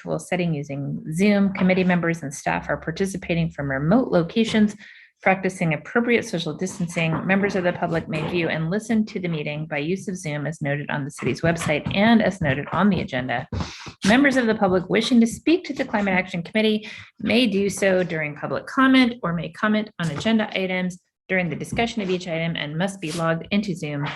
virtual setting using Zoom. Committee members and staff are participating from remote locations, practicing appropriate social distancing. Members of the public may view and listen to the meeting by use of Zoom as noted on the city's website and as noted on the agenda. Members of the public wishing to speak to the Climate Action Committee may do so during public comment or may comment on agenda items during the discussion of each item and must be logged into Zoom.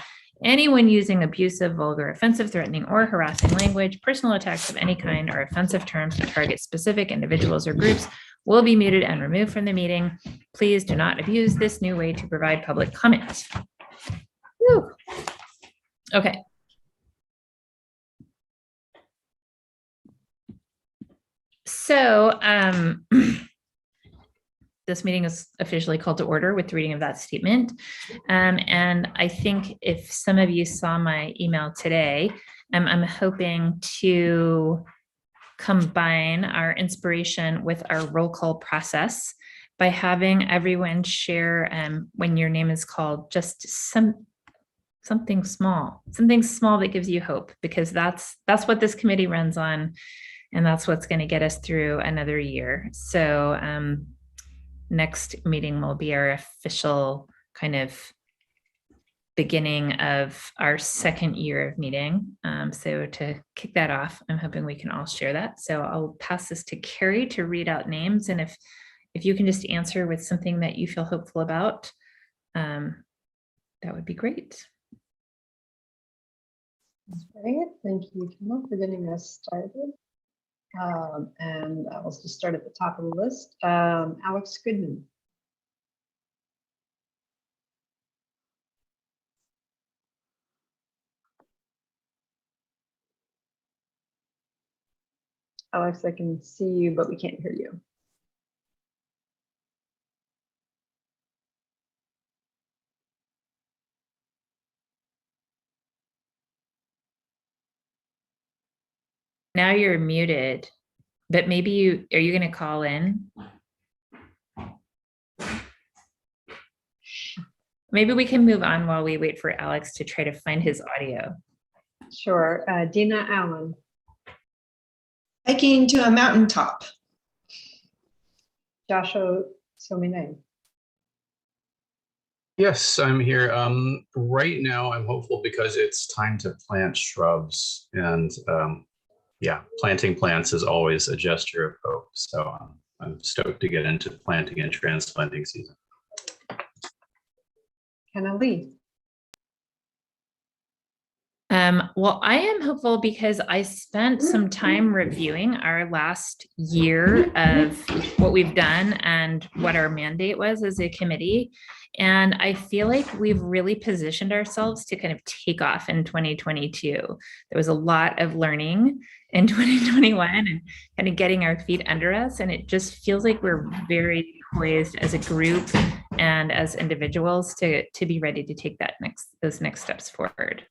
Anyone using abusive, vulgar, offensive, threatening, or harassing language, personal attacks of any kind, or offensive terms that target specific individuals or groups will be muted and removed from the meeting. Please do not abuse this new way to provide public comment. Whew. Okay. So this meeting is officially called to order with the reading of that statement. And I think if some of you saw my email today, I'm hoping to combine our inspiration with our roll call process by having everyone share when your name is called, just something small that gives you hope, because that's what this committee runs on, and that's what's going to get us through another year. So next meeting will be our official kind of beginning of our second year of meeting. So to kick that off, I'm hoping we can all share that. So I'll pass this to Carrie to read out names. And if you can just answer with something that you feel hopeful about, that would be great. Great, thank you, Kim, for getting us started. And I'll just start at the top of the list. Alex Goodman. Alex, I can see you, but we can't hear you. Now you're muted, but maybe are you going to call in? Maybe we can move on while we wait for Alex to try to find his audio. Sure. Dina Allen. Hiking to a mountaintop. Joshua Somine. Yes, I'm here. Right now, I'm hopeful because it's time to plant shrubs, and yeah, planting plants is always a gesture of hope. So I'm stoked to get into planting and transplanting season. Kenna Lee. Well, I am hopeful because I spent some time reviewing our last year of what we've done and what our mandate was as a committee. And I feel like we've really positioned ourselves to kind of take off in 2022. There was a lot of learning in 2021 and kind of getting our feet under us. And it just feels like we're very poised as a group and as individuals to be ready to take those next steps forward.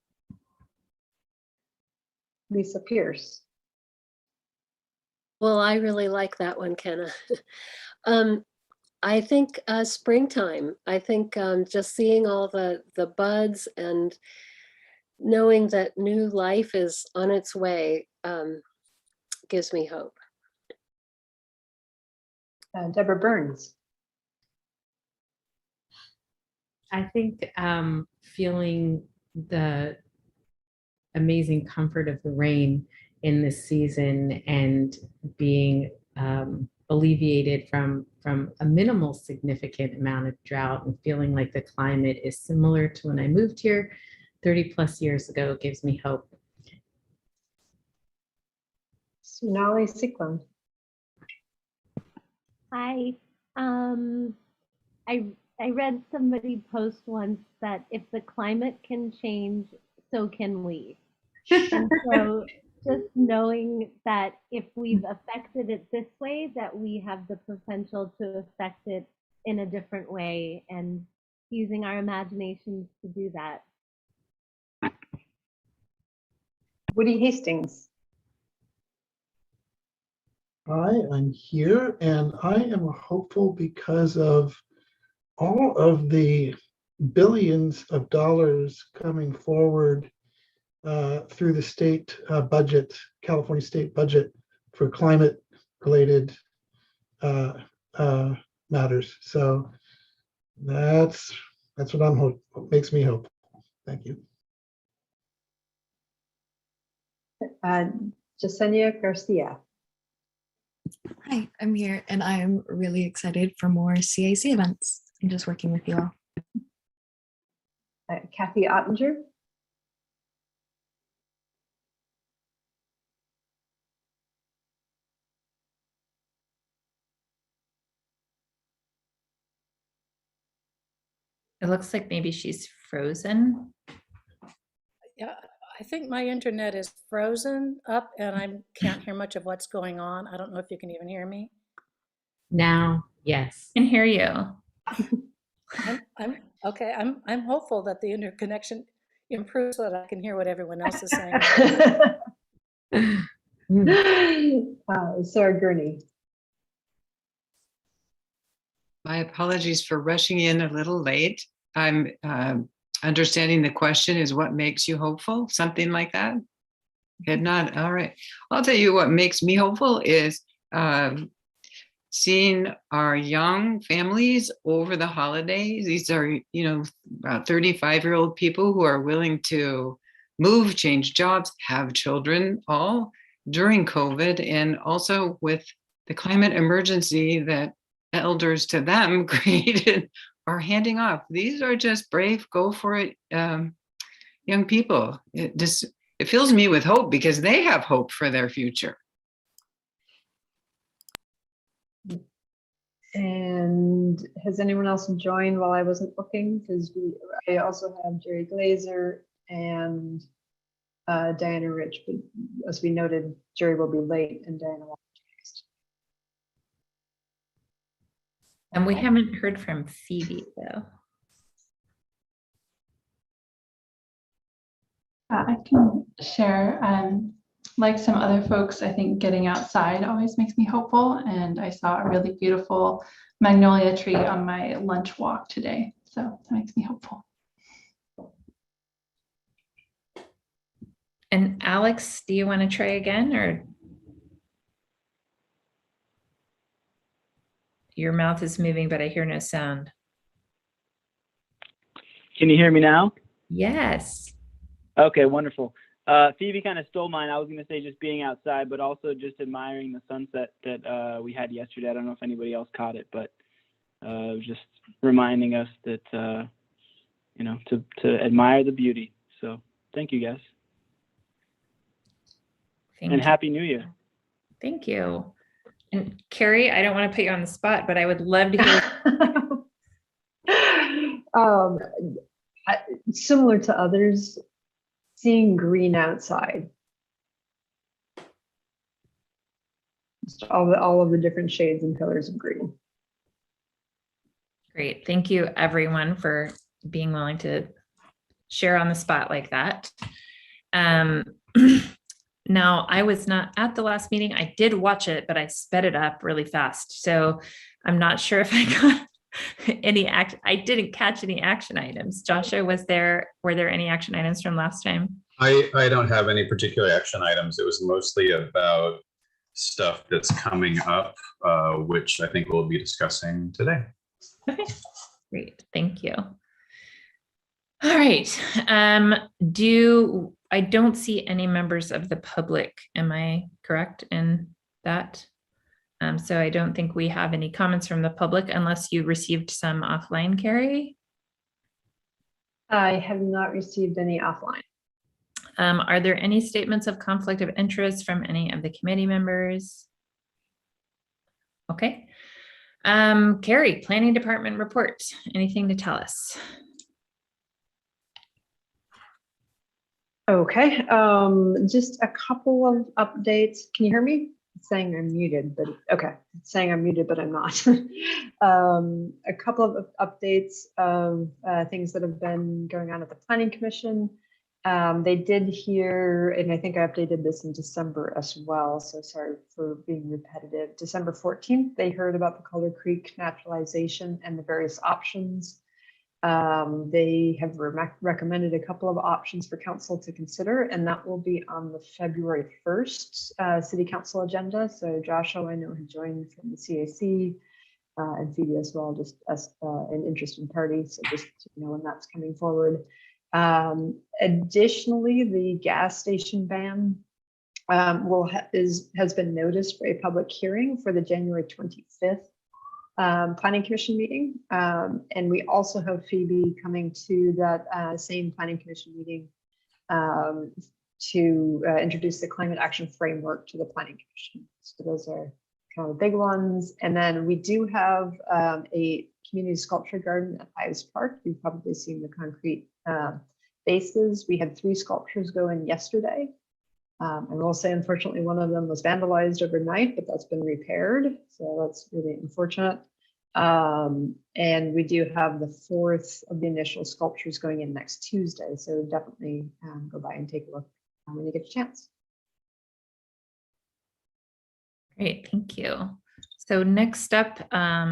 Lisa Pierce. Well, I really like that one, Kenna. I think springtime. I think just seeing all the buds and knowing that new life is on its way gives me hope. Deborah Burns. I think feeling the amazing comfort of the rain in this season and being alleviated from a minimal significant amount of drought, and feeling like the climate is similar to when I moved here 30 plus years ago gives me hope. Sonali Siklam. Hi. I read somebody post once that if the climate can change, so can we. And so just knowing that if we've affected it this way, that we have the potential to affect it in a different way, and using our imaginations to do that. Woody Hastings. Hi, I'm here, and I am hopeful because of all of the billions of dollars coming forward through the state budget, California state budget, for climate related matters. So that's what makes me hopeful. Thank you. Jasenia Garcia. Hi, I'm here and I'm really excited for more CAC events and just working with you all. Kathy Ottinger. It looks like maybe she's frozen. Yeah, I think my internet is frozen up and I can't hear much of what's going on. I don't know if you can even hear me. Now, yes. I can hear you. I'm okay. I'm hopeful that the interconnection improves so that I can hear what everyone else is saying. Sarah Gurney. My apologies for rushing in a little late. I'm understanding the question is what makes you hopeful? Something like that? If not, all right. I'll tell you what makes me hopeful is seeing our young families over the holidays. These are, about 35-year-old people who are willing to move, change jobs, have children, all during COVID, and also with the climate emergency that elders to them created are handing off. These are just brave, go for it young people. It fills me with hope because they have hope for their future. And has anyone else joined while I wasn't looking? Because I also have Jerry Glazer and Diana Rich, but as we noted, Jerry will be late and Diana will be next. And we haven't heard from Phoebe though. I can share. Like some other folks, I think getting outside always makes me hopeful. And I saw a really beautiful magnolia tree on my lunch walk today. So that makes me hopeful. And Alex, do you want to try again, or your mouth is moving, but I hear no sound? Can you hear me now? Yes. Okay, wonderful. Phoebe kind of stole mine. I was going to say just being outside, but also just admiring the sunset that we had yesterday. I don't know if anybody else caught it, but just reminding us that, to admire the beauty. So thank you, guys. Thank and you. Happy New Year. Thank you. And Carrie, I don't want to put you on the spot, but I would love to hear. Similar to others, seeing green outside. Just all of the different shades and colors of green. Great. Thank you, everyone, for being willing to share on the spot like that. Now, I was not at the last meeting. I did watch it, but I sped it up really fast. So I'm not sure if I got any I didn't catch any action items. Joshua, were there any action items from last time? I don't have any particular action items. It was mostly about stuff that's coming up, which I think we'll be discussing today. Okay, great. Thank you. All right. I don't see any members of the public. Am I correct in that? So I don't think we have any comments from the public unless you received some offline, Carrie. I have not received any offline. Are there any statements of conflict of interest from any of the committee members? Okay. Carrie, Planning Department report. Anything to tell us? Okay, just a couple of updates. Can you hear me? It's saying I'm muted, but okay. It's saying I'm muted, but I'm not. A couple of updates of things that have been going on at the Planning Commission. They did hear, and I think I updated this in December as well, so sorry for being repetitive. December 14th, they heard about the Calder Creek naturalization and the various options They have recommended a couple of options for council to consider, and that will be on the February 1st City Council agenda. So Joshua, I know, had joined from the CAC, and Phoebe as well, just as an interested party. So just so you know when that's coming forward. Additionally, the gas station ban has been noticed for a public hearing for the January 25th Planning Commission meeting. And we also have Phoebe coming to that same Planning Commission meeting to introduce the climate action framework to the Planning Commission. So those are kind of the big ones. And then we do have a community sculpture garden at Ives Park. You've probably seen the concrete bases. We had 3 sculptures go in yesterday. I will say, unfortunately, one of them was vandalized overnight, but that's been repaired. So that's really unfortunate. And we do have the 4th of the initial sculptures going in next Tuesday. So definitely go by and take a look when you get a chance. Great, thank you. So next up,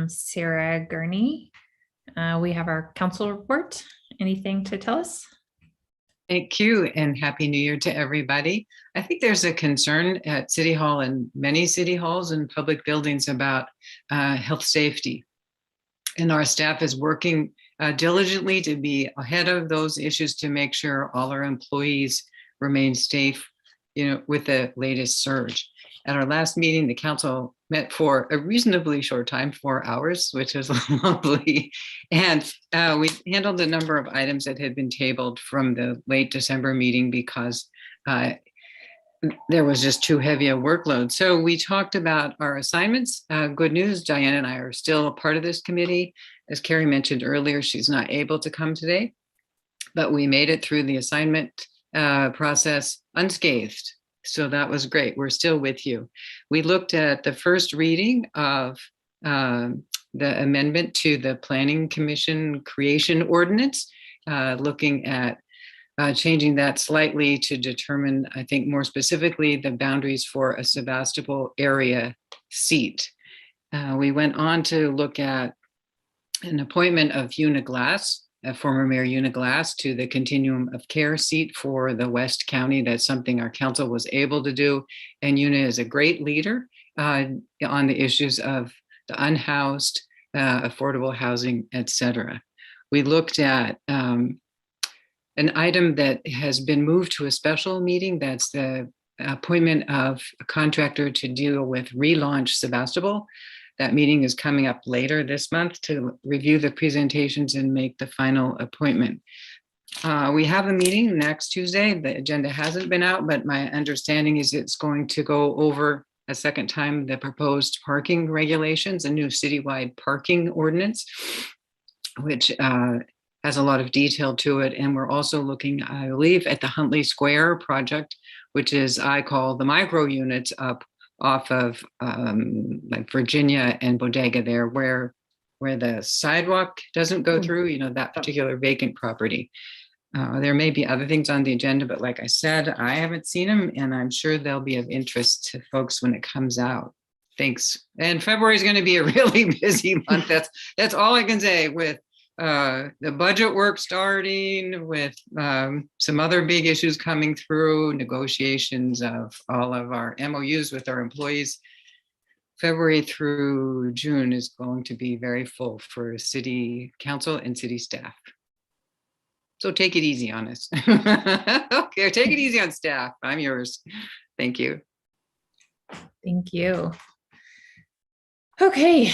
Sarah Gurney. We have our council report. Anything to tell us? Thank you, and Happy New Year to everybody. I think there's a concern at City Hall and many city halls and public buildings about health safety. And our staff is working diligently to be ahead of those issues to make sure all our employees remain safe, with the latest surge. At our last meeting, the council met for a reasonably short time, 4 hours, which was lovely. And we handled a number of items that had been tabled from the late December meeting because there was just too heavy a workload. So we talked about our assignments. Good news, Diane and I are still a part of this committee. As Carrie mentioned earlier, she's not able to come today, but we made it through the assignment process unscathed. So that was great. We're still with you. We looked at the first reading of the amendment to the Planning Commission creation ordinance, looking at changing that slightly to determine, I think more specifically, the boundaries for a Sebastopol area seat. We went on to look at an appointment of Una Glass, former Mayor Una Glass, to the Continuum of Care seat for the West County. That's something our council was able to do. And Una is a great leader on the issues of the unhoused, affordable housing, etc. We looked at an item that has been moved to a special meeting. That's the appointment of a contractor to deal with relaunch Sebastopol. That meeting is coming up later this month to review the presentations and make the final appointment. We have a meeting next Tuesday. The agenda hasn't been out, but my understanding is it's going to go over a second time the proposed parking regulations, a new citywide parking ordinance, which has a lot of detail to it. And we're also looking, I believe, at the Huntley Square project, which is, I call the micro units up off of like Virginia and Bodega there, where the sidewalk doesn't go through, that particular vacant property. There may be other things on the agenda, but like I said, I haven't seen them, and I'm sure they'll be of interest to folks when it comes out. Thanks. And February is going to be a really busy month. That's all I can say, with the budget work starting, with some other big issues coming through, negotiations of all of our MOUs with our employees. February through June is going to be very full for city council and city staff. So take it easy on us. Okay, take it easy on staff. I'm yours. Thank you. Thank you. Okay.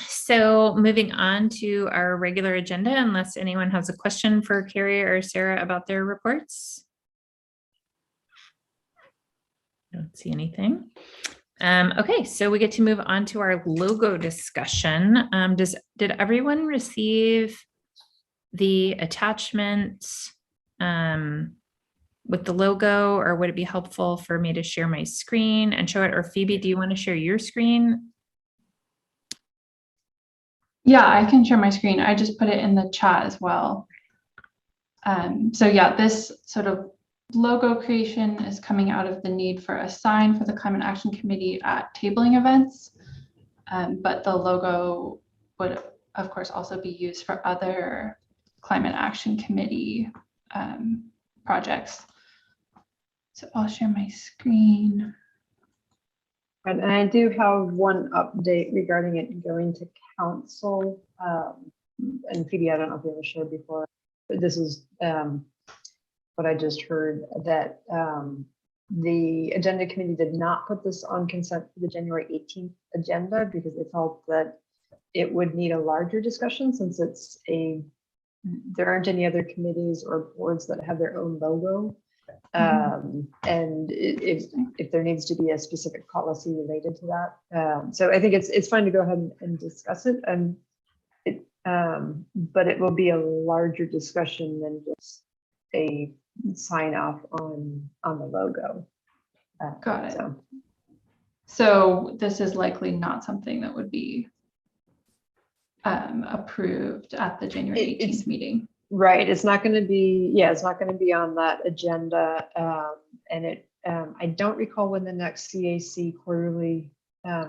So moving on to our regular agenda, unless anyone has a question for Carrie or Sarah about their reports. I don't see anything. Okay, so we get to move on to our logo discussion. Did everyone receive the attachment with the logo, or would it be helpful for me to share my screen and show it? Or Phoebe, do you want to share your screen? Yeah, I can share my screen. I just put it in the chat as well. So yeah, this sort of logo creation is coming out of the need for a sign for the Climate Action Committee at tabling events. But the logo would, of course, also be used for other Climate Action Committee projects. So I'll share my screen. And I do have one update regarding it going to council. And Phoebe, I don't know if you ever shared before, but this is what I just heard, that the agenda committee did not put this on consent for the January 18th agenda because they felt that it would need a larger discussion since there aren't any other committees or boards that have their own logo. And if there needs to be a specific policy related to that. So I think it's fine to go ahead and discuss it. But it will be a larger discussion than just a sign off on the logo. Got it. So this is likely not something that would be approved at the January 18th meeting. Right. It's not going to be, it's not going to be on that agenda. And I don't recall when the next CAC quarterly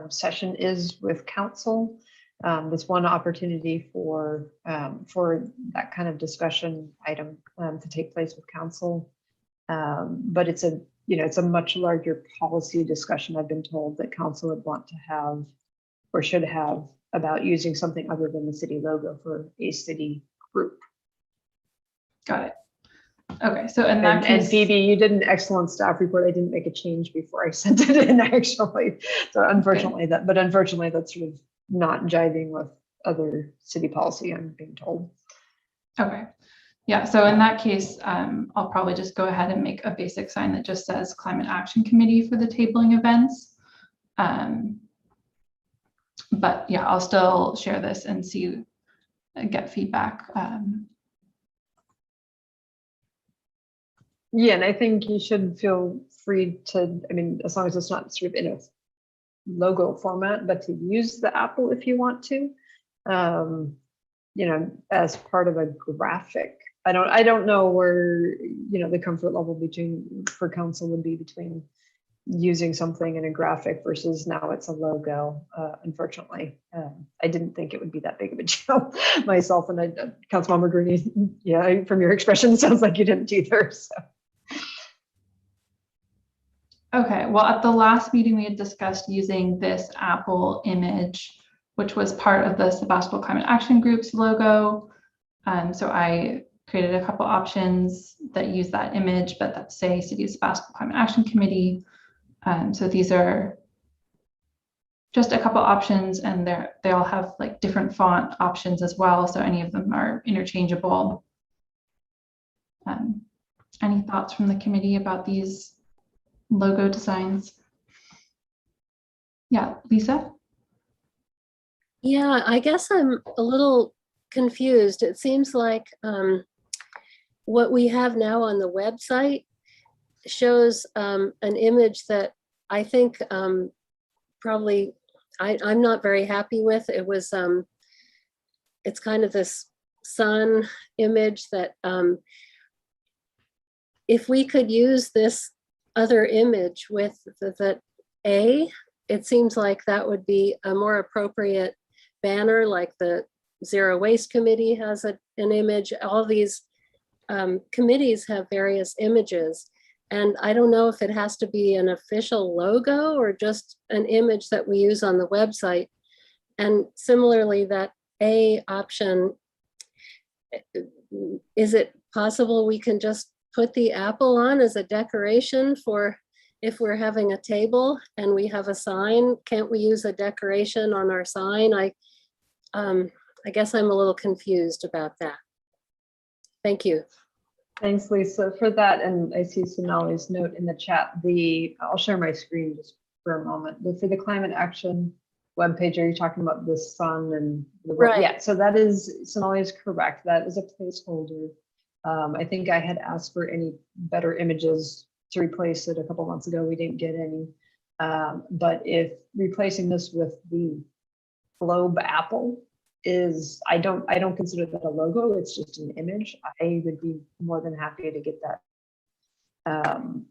session is with council. There's one opportunity for that kind of discussion item to take place with council. But it's a much larger policy discussion. I've been told that council would want to have or should have about using something other than the city logo for a city group. Got it. Okay, so in that case, and Phoebe, you did an excellent staff report. I didn't make a change before I sent it in, actually. So unfortunately, unfortunately, that's sort of not jiving with other city policy, I'm being told. Okay. Yeah, so in that case, I'll probably just go ahead and make a basic sign that just says Climate Action Committee for the tabling events. But yeah, I'll still share this and get feedback. Yeah, and I think you should feel free to, as long as it's not sort of in a logo format, but to use the apple if you want to, as part of a graphic. I don't know where, the comfort level for council would be between using something in a graphic versus now it's a logo. Unfortunately, I didn't think it would be that big of a deal myself, and Councilmember Greeny, from your expression, it sounds like you didn't either. So. Okay, well, at the last meeting, we had discussed using this Apple image, which was part of the Sebastopol Climate Action Group's logo. So I created a couple options that use that image, but that say City of Sebastopol Climate Action Committee. So these are just a couple options, and they all have like different font options as well. So any of them are interchangeable. Any thoughts from the committee about these logo designs? Yeah, Lisa? Yeah, I guess I'm a little confused. It seems like what we have now on the website shows an image that I think probably I'm not very happy with. It was it's kind of this sun image that if we could use this other image with the A, it seems like that would be a more appropriate banner, like the Zero Waste Committee has an image. All these committees have various images. And I don't know if it has to be an official logo or just an image that we use on the website. And similarly, that A option, is it possible we can just put the apple on as a decoration for if we're having a table and we have a sign? Can't we use a decoration on our sign? I guess I'm a little confused about that. Thank you. Thanks, Lisa, for that. And I see Sonali's note in the chat. I'll share my screen just for a moment. But for the climate action webpage, are you talking about the sun and the right? Yeah, so that is, Sonali is correct. That is a placeholder. I think I had asked for any better images to replace it a couple months ago. We didn't get any. But if replacing this with the globe apple is, I don't consider that a logo. It's just an image. I would be more than happy to get that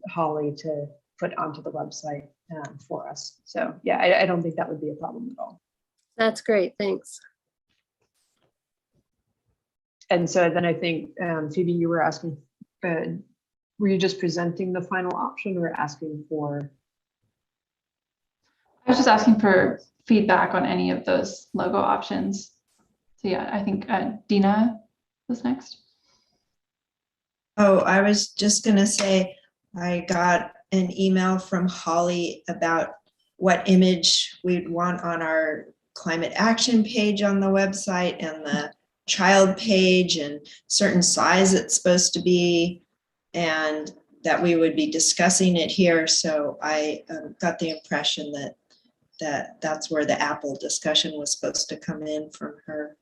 Holly to put onto the website for us. So yeah, I don't think that would be a problem at all. That's great. Thanks. And so then I think, Phoebe, you were asking, were you just presenting the final option or asking for? I was just asking for feedback on any of those logo options. So yeah, I think Dina was next. Oh, I was just going to say, I got an email from Holly about what image we'd want on our climate action page on the website and the child page and certain size it's supposed to be, and that we would be discussing it here. So I got the impression that's where the Apple discussion was supposed to come in from her,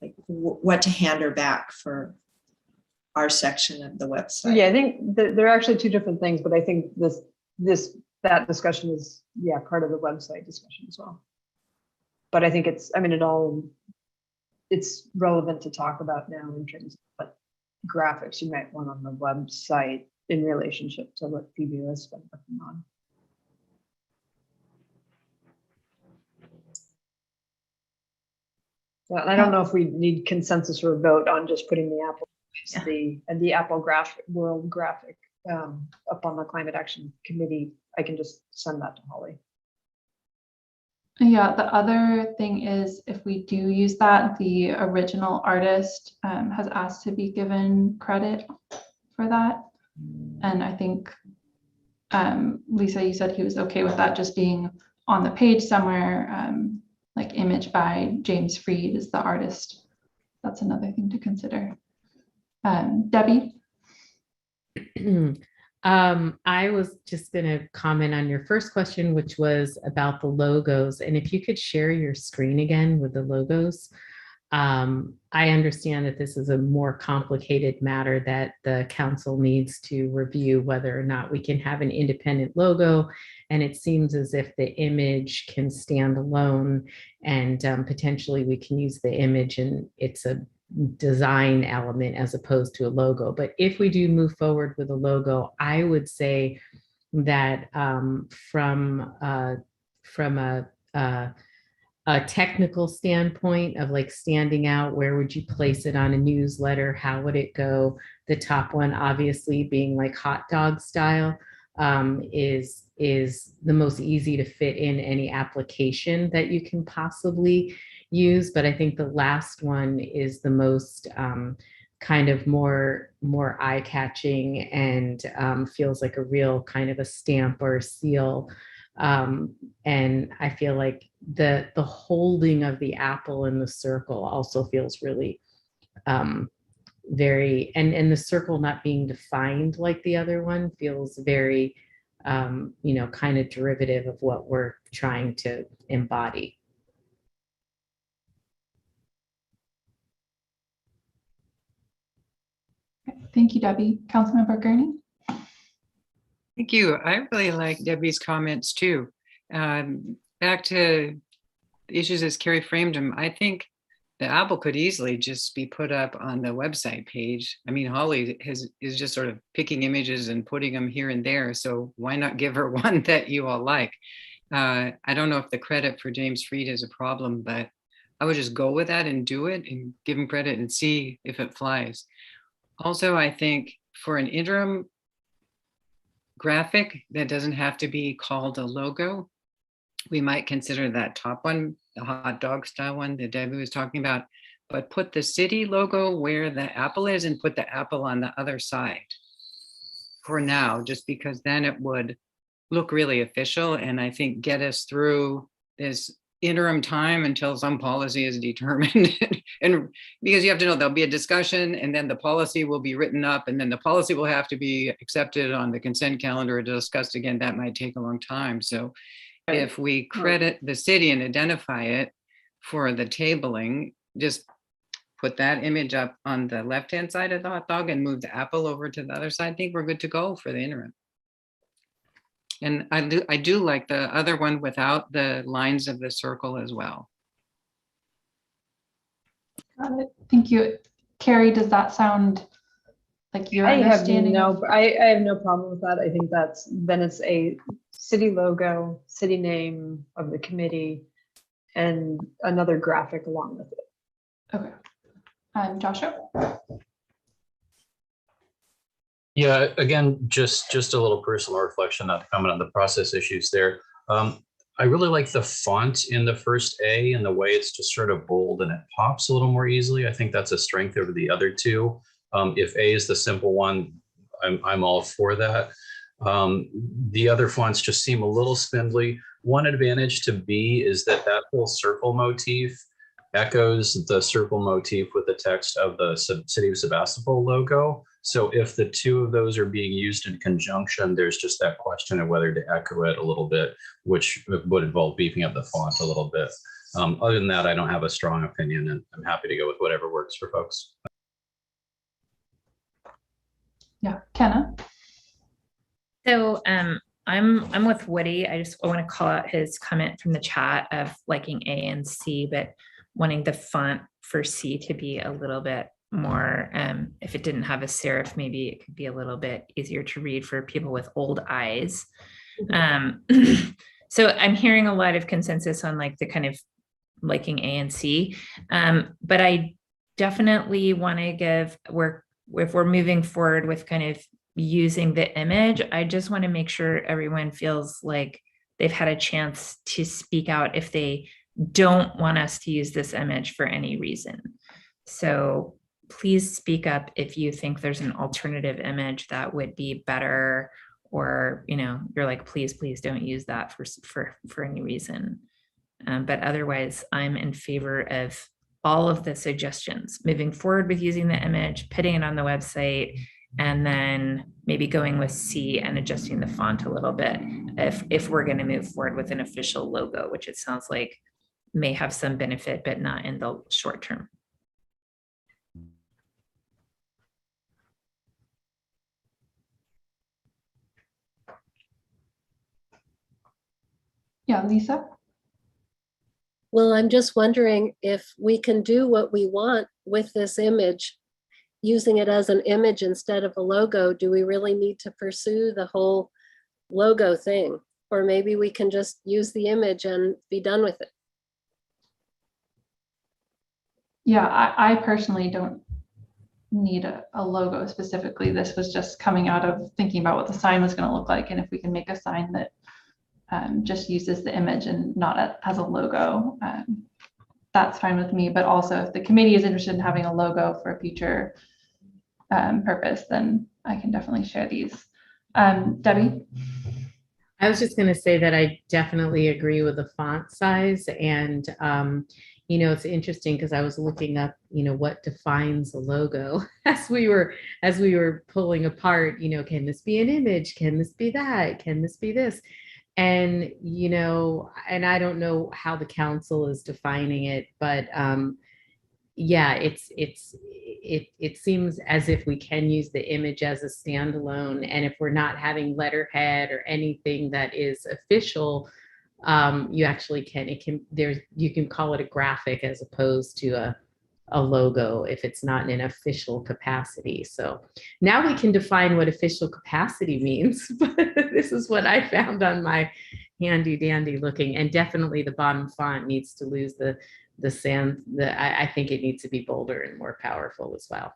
like what to hand her back for our section of the website. Yeah, I think they're actually two different things, but I think that discussion is, yeah, part of the website discussion as well. But I think it's relevant to talk about now in terms of what graphics you might want on the website in relationship to what Phoebe has been working on. Yeah, I don't know if we need consensus or a vote on just putting the Apple, the Apple World graphic up on the Climate Action Committee. I can just send that to Holly. Yeah, the other thing is if we do use that, the original artist has asked to be given credit for that. And I think, Lisa, you said he was okay with that just being on the page somewhere, like image by James Freed is the artist. That's another thing to consider. Debbie? I was just going to comment on your first question, which was about the logos. And if you could share your screen again with the logos. I understand that this is a more complicated matter that the council needs to review whether or not we can have an independent logo. And it seems as if the image can stand alone and potentially we can use the image and it's a design element as opposed to a logo. But if we do move forward with a logo, I would say that from a technical standpoint of like standing out, where would you place it on a newsletter? How would it go? The top one, obviously being like hot dog style, is the most easy to fit in any application that you can possibly use. But I think the last one is the most kind of more eye-catching and feels like a real kind of a stamp or a seal. And I feel like the holding of the apple in the circle also feels really very, and the circle not being defined like the other one feels very kind of derivative of what we're trying to embody. Thank you, Debbie. Councilmember Gurney? Thank you. I really like Debbie's comments too. Back to the issues as Carrie framed them, I think the apple could easily just be put up on the website page. I mean, Holly is just sort of picking images and putting them here and there. So why not give her one that you all like? I don't know if the credit for James Freed is a problem, but I would just go with that and do it and give him credit and see if it flies. Also, I think for an interim graphic that doesn't have to be called a logo, we might consider that top one, the hot dog style one that Debbie was talking about, but put the city logo where the apple is and put the apple on the other side for now, just because then it would look really official and I think get us through this interim time until some policy is determined. And because you have to know there'll be a discussion and then the policy will be written up and then the policy will have to be accepted on the consent calendar or discussed again. That might take a long time. So if we credit the city and identify it for the tabling, just put that image up on the left-hand side of the hot dog and move the apple over to the other side. I think we're good to go for the interim. And I do like the other one without the lines of the circle as well. Got it. Thank you. Carrie, does that sound like your understanding? I have no problem with that. I think then it's a city logo, city name of the committee, and another graphic along with it. Okay. Joshua? Yeah, again, just a little personal reflection, not to comment on the process issues there. I really like the font in the first A and the way it's just sort of bold and it pops a little more easily. I think that's a strength over the other two. If A is the simple one, I'm all for that. The other fonts just seem a little spindly. One advantage to B is that whole circle motif echoes the circle motif with the text of the City of Sebastopol logo. So if the two of those are being used in conjunction, there's just that question of whether to echo it a little bit, which would involve beefing up the font a little bit. Other than that, I don't have a strong opinion, and I'm happy to go with whatever works for folks. Yeah, Kenna? So I'm with Woody. I want to call out his comment from the chat of liking A and C, but wanting the font for C to be a little bit more, if it didn't have a serif, maybe it could be a little bit easier to read for people with old eyes. So I'm hearing a lot of consensus on like the kind of liking A and C, but I definitely want to give, if we're moving forward with kind of using the image, I just want to make sure everyone feels like they've had a chance to speak out if they don't want us to use this image for any reason. So please speak up if you think there's an alternative image that would be better, or you're like, please don't use that for any reason. But otherwise, I'm in favor of all of the suggestions, moving forward with using the image, putting it on the website, and then maybe going with C and adjusting the font a little bit if we're going to move forward with an official logo, which it sounds like may have some benefit, but not in the short term. Yeah, Lisa? Well, I'm just wondering if we can do what we want with this image, using it as an image instead of a logo. Do we really need to pursue the whole logo thing? Or maybe we can just use the image and be done with it. Yeah, I personally don't need a logo specifically. This was just coming out of thinking about what the sign was going to look like, and if we can make a sign that just uses the image and not as a logo, that's fine with me. But also, if the committee is interested in having a logo for a future purpose, then I can definitely share these. Debbie? I was just going to say that I definitely agree with the font size, and it's interesting because I was looking up, what defines a logo as we were pulling apart. Can this be an image? Can this be that? Can this be this? And and I don't know how the council is defining it, but yeah, it seems as if we can use the image as a standalone, and if we're not having letterhead or anything that is official, you actually can, you can call it a graphic as opposed to a logo if it's not in an official capacity. So now we can define what official capacity means, but this is what I found on my handy dandy looking, and definitely the bottom font needs to lose the sans. I think it needs to be bolder and more powerful as well.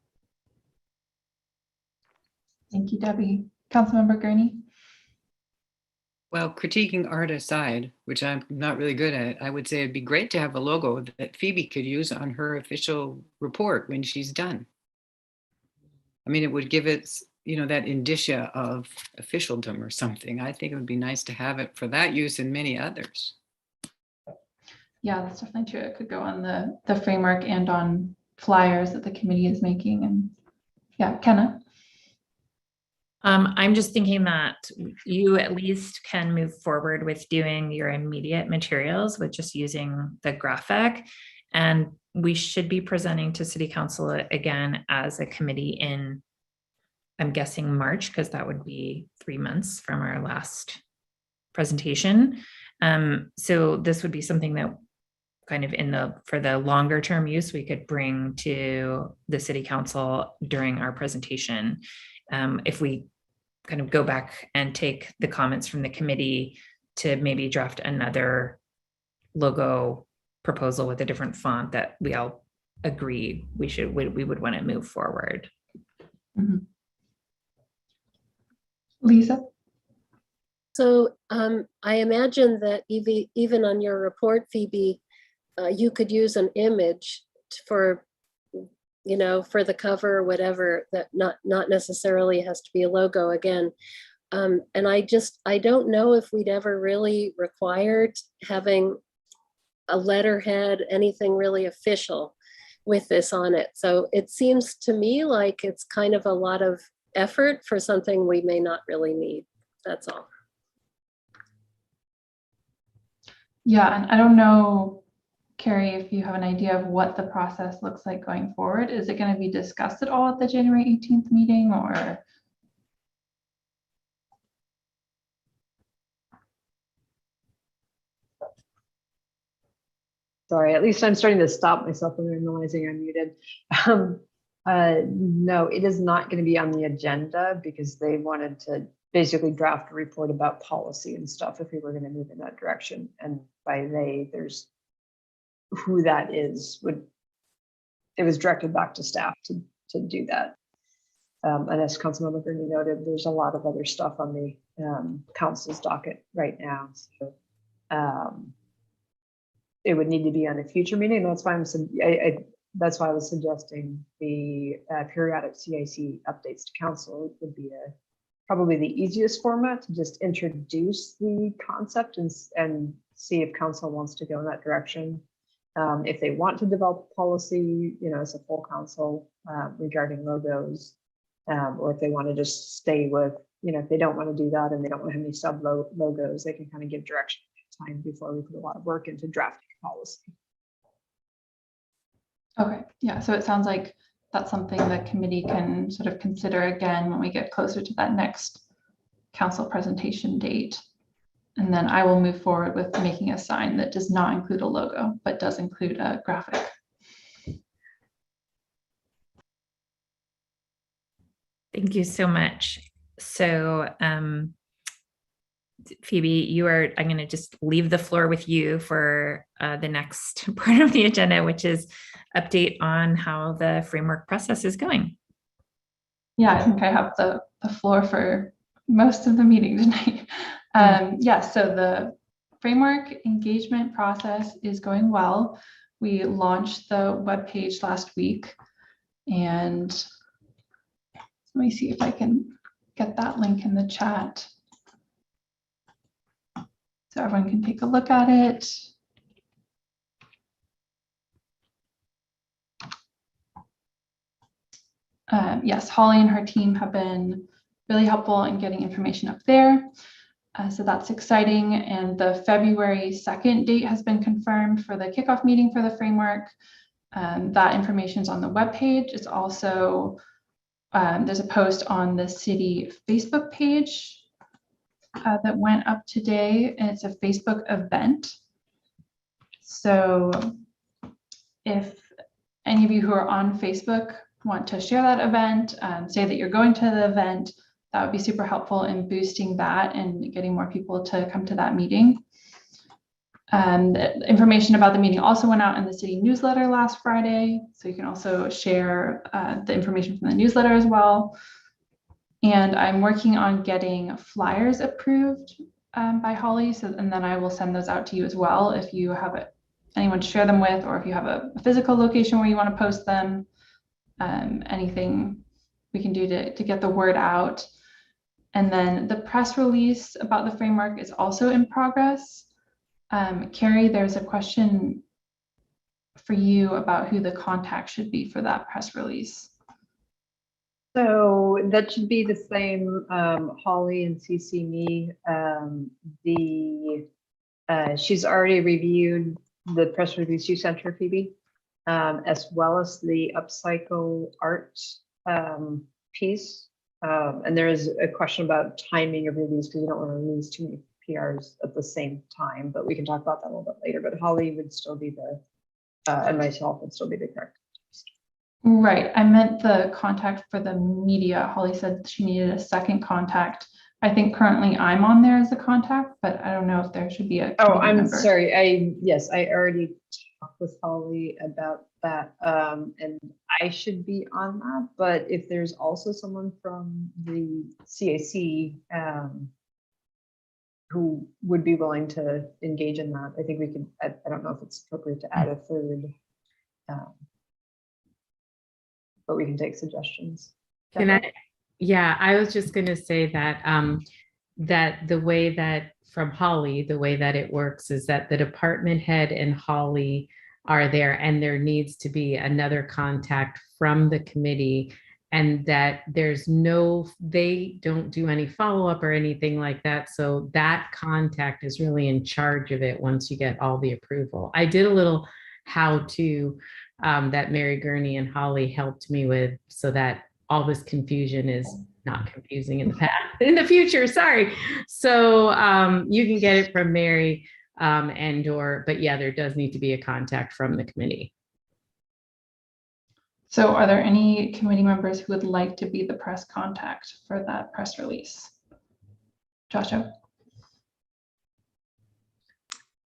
Thank you, Debbie. Councilmember Gurney? Well, critiquing art aside, which I'm not really good at, I would say it'd be great to have a logo that Phoebe could use on her official report when she's done. I mean, it would give it, that indicia of officialdom or something. I think it would be nice to have it for that use and many others. Yeah, that's definitely true. It could go on the framework and on flyers that the committee is making. And yeah, Kenna? I'm just thinking that you at least can move forward with doing your immediate materials with just using the graphic. And we should be presenting to City Council again as a committee in, I'm guessing, March, because that would be 3 months from our last presentation. So this would be something that kind of for the longer term use, we could bring to the City Council during our presentation. If we kind of go back and take the comments from the committee to maybe draft another logo proposal with a different font that we all agree we would want to move forward. Mhm. Lisa? So I imagine that even on your report, Phoebe, you could use an image for, for the cover or whatever, that not necessarily has to be a logo again. And I don't know if we'd ever really required having a letterhead, anything really official with this on it. So it seems to me like it's kind of a lot of effort for something we may not really need. That's all. Yeah, and I don't know, Carrie, if you have an idea of what the process looks like going forward. Is it going to be discussed at all at the January 18th meeting, or? Sorry, at least I'm starting to stop myself when I'm realizing I'm muted. No, it is not going to be on the agenda because they wanted to basically draft a report about policy and stuff if we were going to move in that direction. And by they, there's who that is. It was directed back to staff to do that. And as Councilmember Gurney noted, there's a lot of other stuff on the council's docket right now. So it would need to be on a future meeting. That's why that's why I was suggesting the periodic CIC updates to council would be probably the easiest format to just introduce the concept and see if council wants to go in that direction. If they want to develop policy, as a full council regarding logos, or if they want to just stay with, if they don't want to do that and they don't want to have any sub logos, they can kind of give direction time before we put a lot of work into drafting policy. Okay, yeah, so it sounds like that's something the committee can sort of consider again when we get closer to that next council presentation date. And then I will move forward with making a sign that does not include a logo, but does include a graphic. Thank you so much. So, Phoebe, I'm going to just leave the floor with you for the next part of the agenda, which is update on how the framework process is going. Yeah, I think I have the floor for most of the meeting tonight. So the framework engagement process is going well. We launched the webpage last week, and let me see if I can get that link in the chat so everyone can take a look at it. Yes, Holly and her team have been really helpful in getting information up there. So that's exciting. And the February 2nd date has been confirmed for the kickoff meeting for the framework. That information is on the webpage. It's also, there's a post on the city Facebook page that went up today, and it's a Facebook event. So if any of you who are on Facebook want to share that event, say that you're going to the event, that would be super helpful in boosting that and getting more people to come to that meeting. Information about the meeting also went out in the city newsletter last Friday, so you can also share the information from the newsletter as well. And I'm working on getting flyers approved by Holly, and then I will send those out to you as well if you have anyone to share them with, or if you have a physical location where you want to post them. Anything we can do to get the word out. And then the press release about the framework is also in progress. Carrie, there's a question for you about who the contact should be for that press release. So that should be the same, Holly and CC me. She's already reviewed the press release you sent her, Phoebe, as well as the upcycle art piece. And there is a question about timing of release because you don't want to release too many PRs at the same time, but we can talk about that a little bit later. But Holly would still be and myself would still be the correct. Right, I meant the contact for the media. Holly said she needed a second contact. I think currently I'm on there as a contact, but I don't know if there should be a. Oh, I'm sorry. Yes, I already talked with Holly about that. And I should be on that, but if there's also someone from the CAC who would be willing to engage in that, I think we could, I don't know if it's appropriate to add a third, but we can take suggestions. Can I? Yeah, I was just going to say that that the way that from Holly, the way that it works is that the department head and Holly are there, and there needs to be another contact from the committee, and that there's no, they don't do any follow-up or anything like that. So that contact is really in charge of it once you get all the approval. I did a little how-to that Mary Gurney and Holly helped me with, so that all this confusion is not confusing in the past, in the future, sorry. So you can get it from Mary but yeah, there does need to be a contact from the committee. So are there any committee members who would like to be the press contact for that press release? Joshua?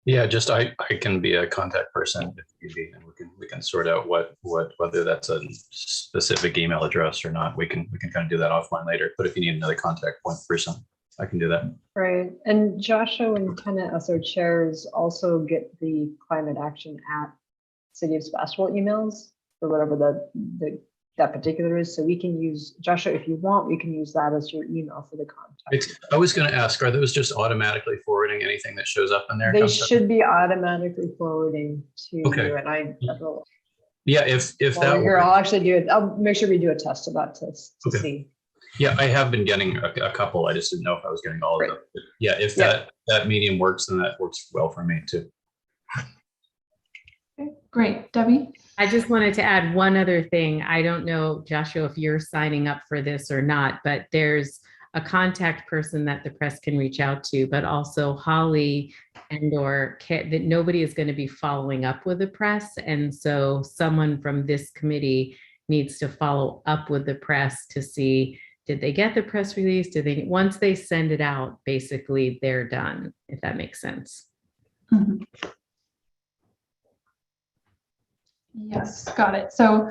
Yeah, just I can be a contact person if you be, and we can sort out whether that's a specific email address or not. We can kind of do that offline later. But if you need another contact point person, I can do that. Right, and Joshua and Kenna as our chairs also get the climate action at City of Sebastopol emails or whatever that particular is. So we can use, Joshua, if you want, we can use that as your email for the contact. I was going to ask, are those just automatically forwarding anything that shows up in there? They should be automatically forwarding to you, and I will. Yeah, if that here, I'll actually do it. I'll make sure we do a test of that to see. Yeah, I have been getting a couple. I just didn't know if I was getting all of them. But yeah, if that medium works, then that works well for me too. Okay, great. Debbie? I just wanted to add one other thing. I don't know, Joshua, if you're signing up for this or not, but there's a contact person that the press can reach out to, but also Holly that nobody is going to be following up with the press. And so someone from this committee needs to follow up with the press to see, did they get the press release? Once they send it out, basically they're done, if that makes sense. Mm-hmm. Yes, got it. So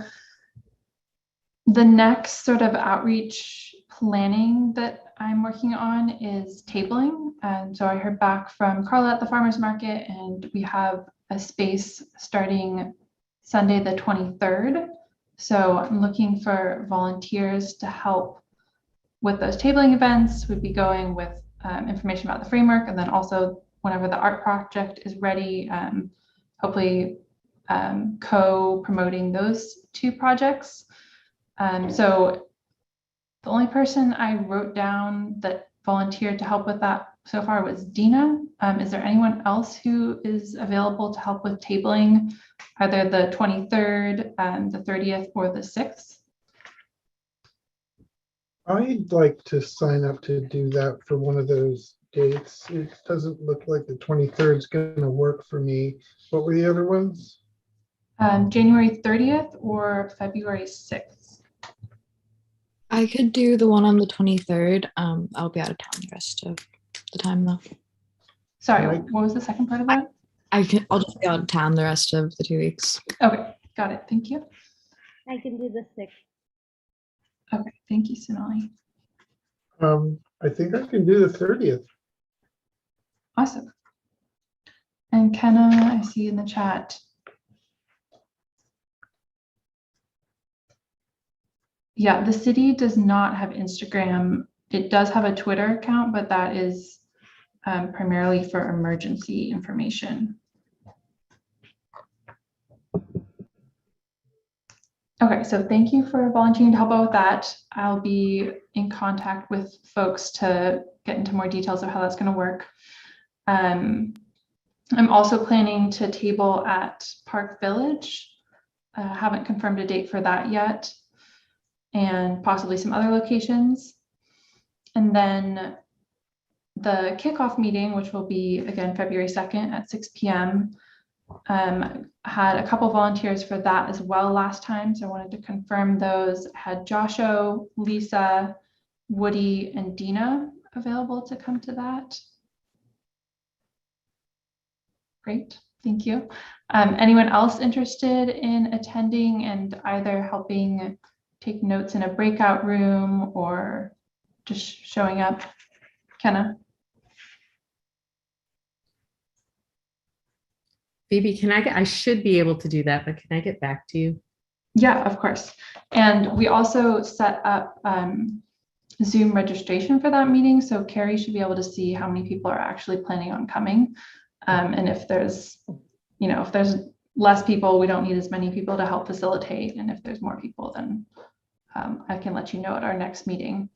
the next sort of outreach planning that I'm working on is tabling. And so I heard back from Carla at the farmers market, and we have a space starting Sunday the 23rd. So I'm looking for volunteers to help with those tabling events. We'd be going with information about the framework, and then also whenever the art project is ready, hopefully co-promoting those two projects. So the only person I wrote down that volunteered to help with that so far was Dina. Is there anyone else who is available to help with tabling, either the 23rd, the 30th, or the 6th? I'd like to sign up to do that for one of those dates. It doesn't look like the 23rd is going to work for me. What were the other ones? January 30th or February 6th. I could do the one on the 23rd. I'll be out of town the rest of the time though. Sorry, what was the second part of that? I'll just be out of town the rest of the 2 weeks. Okay, got it. Thank you. I can do the 6th. Okay, thank you, Sonali. I think I can do the 30th. Awesome. And Kenna, I see in the chat. Yeah, the city does not have Instagram. It does have a Twitter account, but that is primarily for emergency information. Okay, so thank you for volunteering to help out with that. I'll be in contact with folks to get into more details of how that's going to work. I'm also planning to table at Park Village. Haven't confirmed a date for that yet, and possibly some other locations. And then the kickoff meeting, which will be again February 2nd at 6 p.m. Had a couple volunteers for that as well last time, so I wanted to confirm those. I had Joshua, Lisa, Woody, and Dina available to come to that. Great. Thank you. Anyone else interested in attending and either helping take notes in a breakout room or just showing up? Kenna? Phoebe, I should be able to do that, but can I get back to you? Yeah, of course. And we also set up Zoom registration for that meeting. So Carrie should be able to see how many people are actually planning on coming. And if there's, if there's less people, we don't need as many people to help facilitate. And if there's more people, then I can let you know at our next meeting.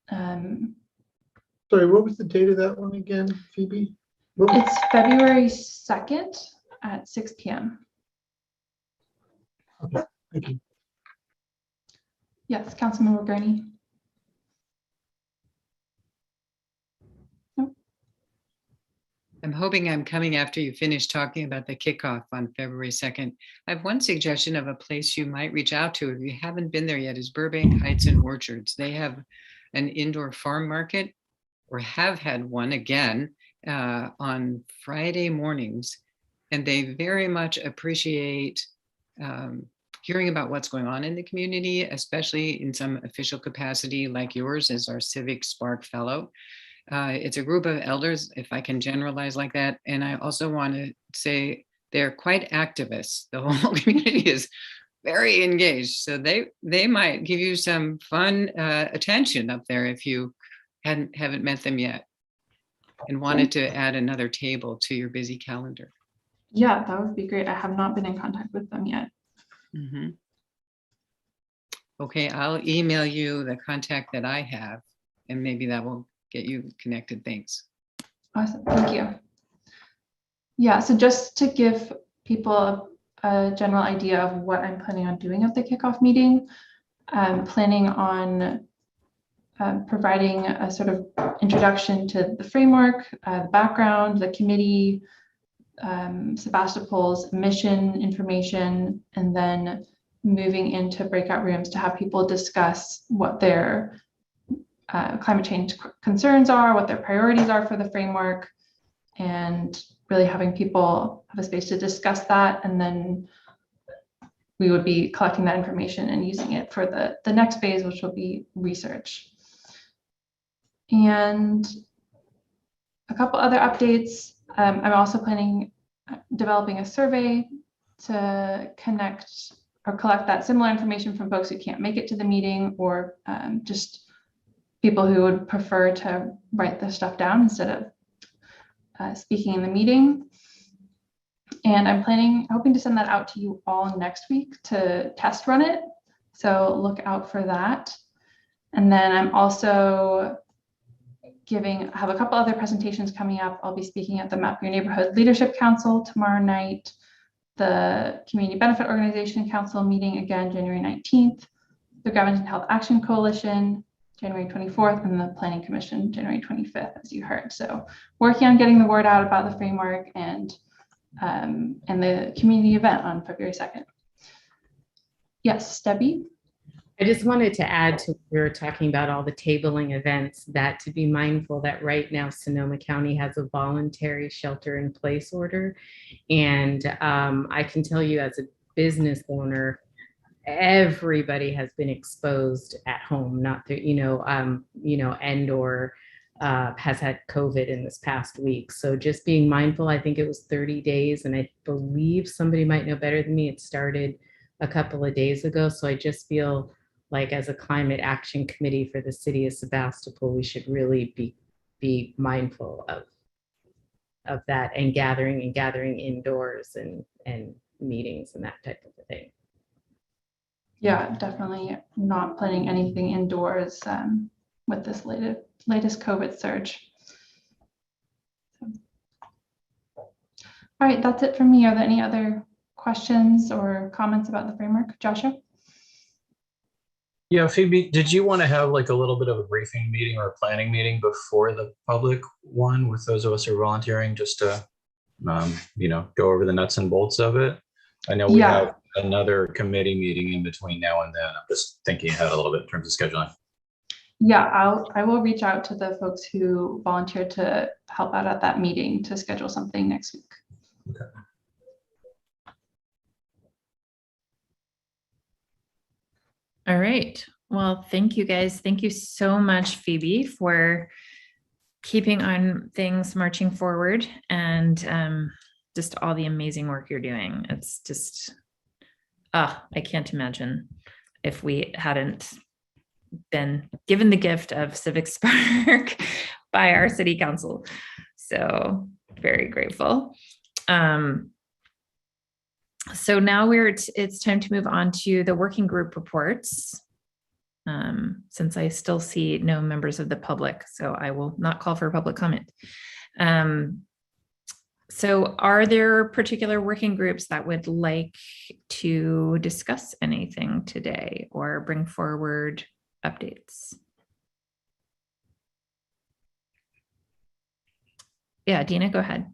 Sorry, what was the date of that one again, Phoebe? It's February 2nd at 6 p.m. Okay, thank you. Yes, Councilmember Gurney. I'm hoping I'm coming after you finish talking about the kickoff on February 2nd. I have one suggestion of a place you might reach out to if you haven't been there yet is Burbank Heights and Orchards. They have an indoor farm market, or have had one again, on Friday mornings. And they very much appreciate hearing about what's going on in the community, especially in some official capacity like yours as our Civic Spark Fellow. It's a group of elders, if I can generalize like that. And I also want to say they're quite activists. The whole community is very engaged. So they might give you some fun attention up there if you haven't met them yet and wanted to add another table to your busy calendar. Yeah, that would be great. I have not been in contact with them yet. Mm-hmm. Okay, I'll email you the contact that I have, and maybe that will get you connected. Thanks. Awesome, thank you. Yeah, so just to give people a general idea of what I'm planning on doing at the kickoff meeting, I'm planning on providing a sort of introduction to the framework, the background, the committee, Sebastopol's mission information, and then moving into breakout rooms to have people discuss what their climate change concerns are, what their priorities are for the framework, and really having people have a space to discuss that. And then we would be collecting that information and using it for the next phase, which will be research. And a couple other updates. I'm also planning developing a survey to connect or collect that similar information from folks who can't make it to the meeting, or just people who would prefer to write the stuff down instead of speaking in the meeting. And I'm hoping to send that out to you all next week to test run it. So look out for that. And then I'm also have a couple other presentations coming up. I'll be speaking at the Map Your Neighborhood Leadership Council tomorrow night, the Community Benefit Organization Council meeting again, January 19th, the Gravaton Health Action Coalition, January 24th, and the Planning Commission, January 25th, as you heard. So working on getting the word out about the framework and the community event on February 2nd. Yes, Debbie? I just wanted to add to, we were talking about all the tabling events, that to be mindful that right now Sonoma County has a voluntary shelter in place order. And I can tell you as a business owner, everybody has been exposed at home, not through, and or has had COVID in this past week. So just being mindful. I think it was 30 days, and I believe somebody might know better than me, it started a couple of days ago. So I just feel like as a climate action committee for the city of Sebastopol, we should really be mindful of that, and gathering indoors and meetings and that type of a thing. Yeah, definitely not planning anything indoors with this latest COVID surge. All right, that's it from me. Are there any other questions or comments about the framework? Joshua? Yeah, Phoebe, did you want to have like a little bit of a briefing meeting or a planning meeting before the public one with those of us who are volunteering, just to, go over the nuts and bolts of it? I know we have another committee meeting in between now and then. I'm just thinking ahead a little bit in terms of scheduling. Yeah, I will reach out to the folks who volunteered to help out at that meeting to schedule something next week. All right. Well, thank you guys. Thank you so much, Phoebe, for keeping on things marching forward and just all the amazing work you're doing. It's just, I can't imagine if we hadn't been given the gift of Civic Spark by our city council. So very grateful. So now it's time to move on to the working group reports. Since I still see no members of the public, so I will not call for public comment. So are there particular working groups that would like to discuss anything today or bring forward updates? Yeah, Dina, go ahead.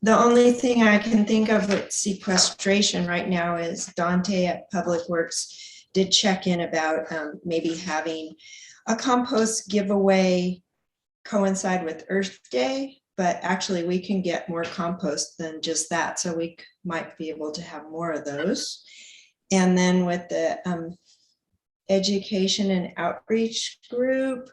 The only thing I can think of with sequestration right now is Dante at Public Works did check in about maybe having a compost giveaway coincide with Earth Day, but actually we can get more compost than just that. So we might be able to have more of those. And then with the education and outreach group,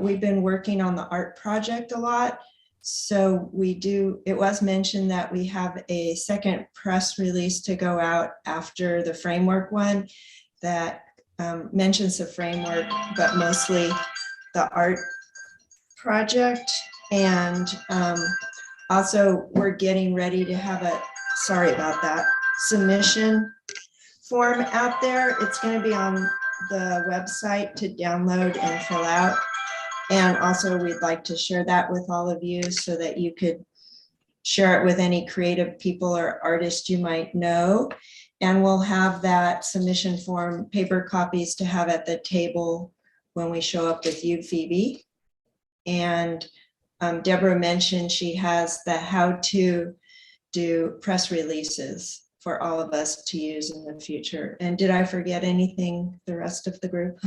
we've been working on the art project a lot. So it was mentioned that we have a second press release to go out after the framework one that mentions the framework, but mostly the art project. And also we're getting ready to have sorry about that, submission form out there. It's going to be on the website to download and fill out. And also we'd like to share that with all of you so that you could share it with any creative people or artists you might know. And we'll have that submission form, paper copies to have at the table when we show up with you, Phoebe. And Deborah mentioned she has the how to do press releases for all of us to use in the future. And did I forget anything, the rest of the group?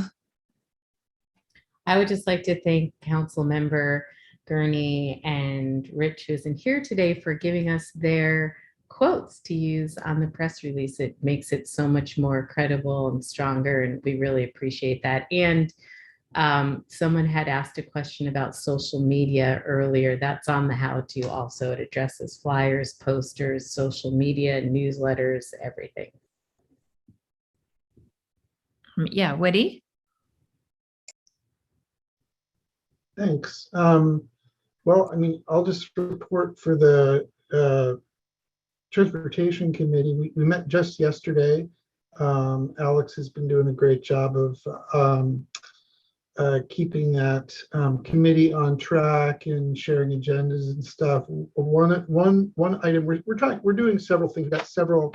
I would just like to thank Council Member Gurney and Rich, who's in here today, for giving us their quotes to use on the press release. It makes it so much more credible and stronger, and we really appreciate that. And someone had asked a question about social media earlier. That's on the how-to also. It addresses flyers, posters, social media, newsletters, everything. Yeah, Woody? Thanks. Well, I mean, I'll just report for the Transportation Committee. We met just yesterday. Alex has been doing a great job of keeping that committee on track and sharing agendas and stuff. One item we're doing several things. We've got several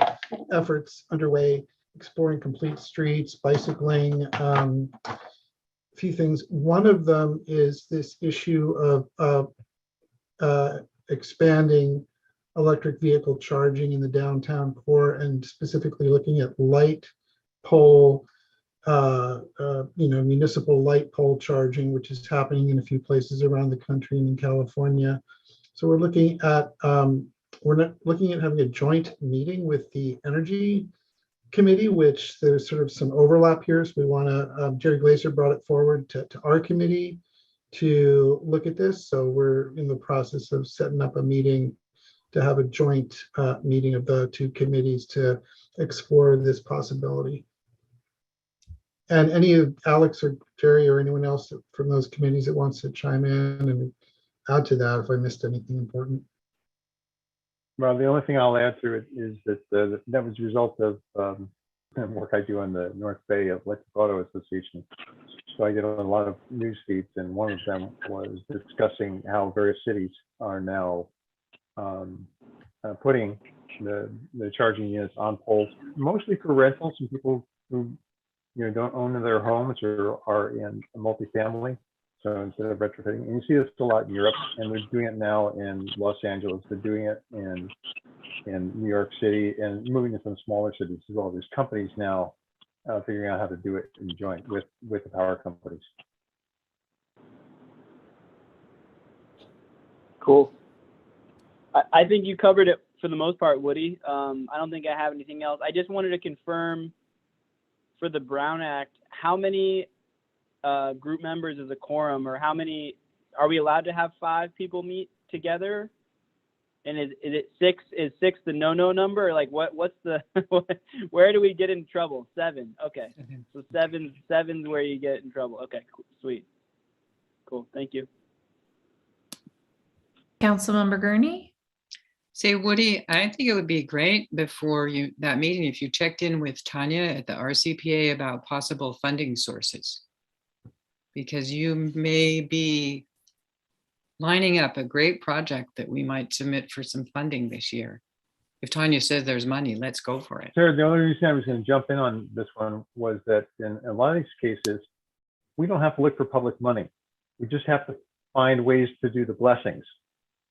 efforts underway, exploring complete streets, bicycling, few things. One of them is this issue of expanding electric vehicle charging in the downtown core, and specifically looking at light pole, municipal light pole charging, which is happening in a few places around the country and in California. So we're looking at having a joint meeting with the Energy Committee, which there's sort of some overlap here. So we want to, Jerry Glazer brought it forward to our committee to look at this. So we're in the process of setting up a meeting to have a joint meeting of the two committees to explore this possibility. And any of Alex or Jerry or anyone else from those committees that wants to chime in and add to that if I missed anything important. Well, the only thing I'll add to it is that that was a result of work I do on the North Bay Electric Auto Association. So I get a lot of news feeds, and one of them was discussing how various cities are now putting the charging units on poles, mostly for rentals and people who don't own their homes or are in a multifamily. So instead of retrofitting, and you see this a lot in Europe, and they're doing it now in Los Angeles. They're doing it in New York City, and moving to some smaller cities as well. There's companies now figuring out how to do it in joint with the power companies. Cool. I think you covered it for the most part, Woody. I don't think I have anything else. I just wanted to confirm for the Brown Act, how many group members is a quorum, or how many are we allowed to have 5 people meet together? And is it 6? Is 6 the no number? Or like what's the where do we get in trouble? 7. Okay. So 7's where you get in trouble. Okay, cool. Sweet. Cool. Thank you. Councilmember Gurney? Say, Woody, I think it would be great before that meeting if you checked in with Tanya at the RCPA about possible funding sources, because you may be lining up a great project that we might submit for some funding this year. If Tanya says there's money, let's go for it. Sarah, the only reason I was going to jump in on this one was that in a lot of these cases, we don't have to look for public money. We just have to find ways to do the blessings.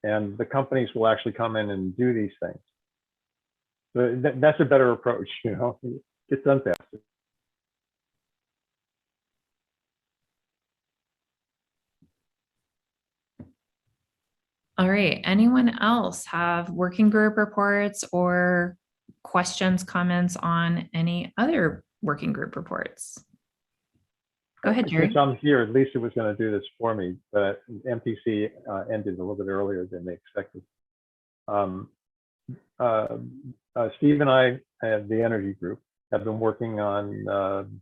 And the companies will actually come in and do these things. So that's a better approach, you know, it's done faster. All right, anyone else have working group reports or questions, comments on any other working group reports? Go ahead, Jerry. Since I'm here, Lisa was going to do this for me, but MPC ended a little bit earlier than they expected. Steve and I, the energy group, have been working on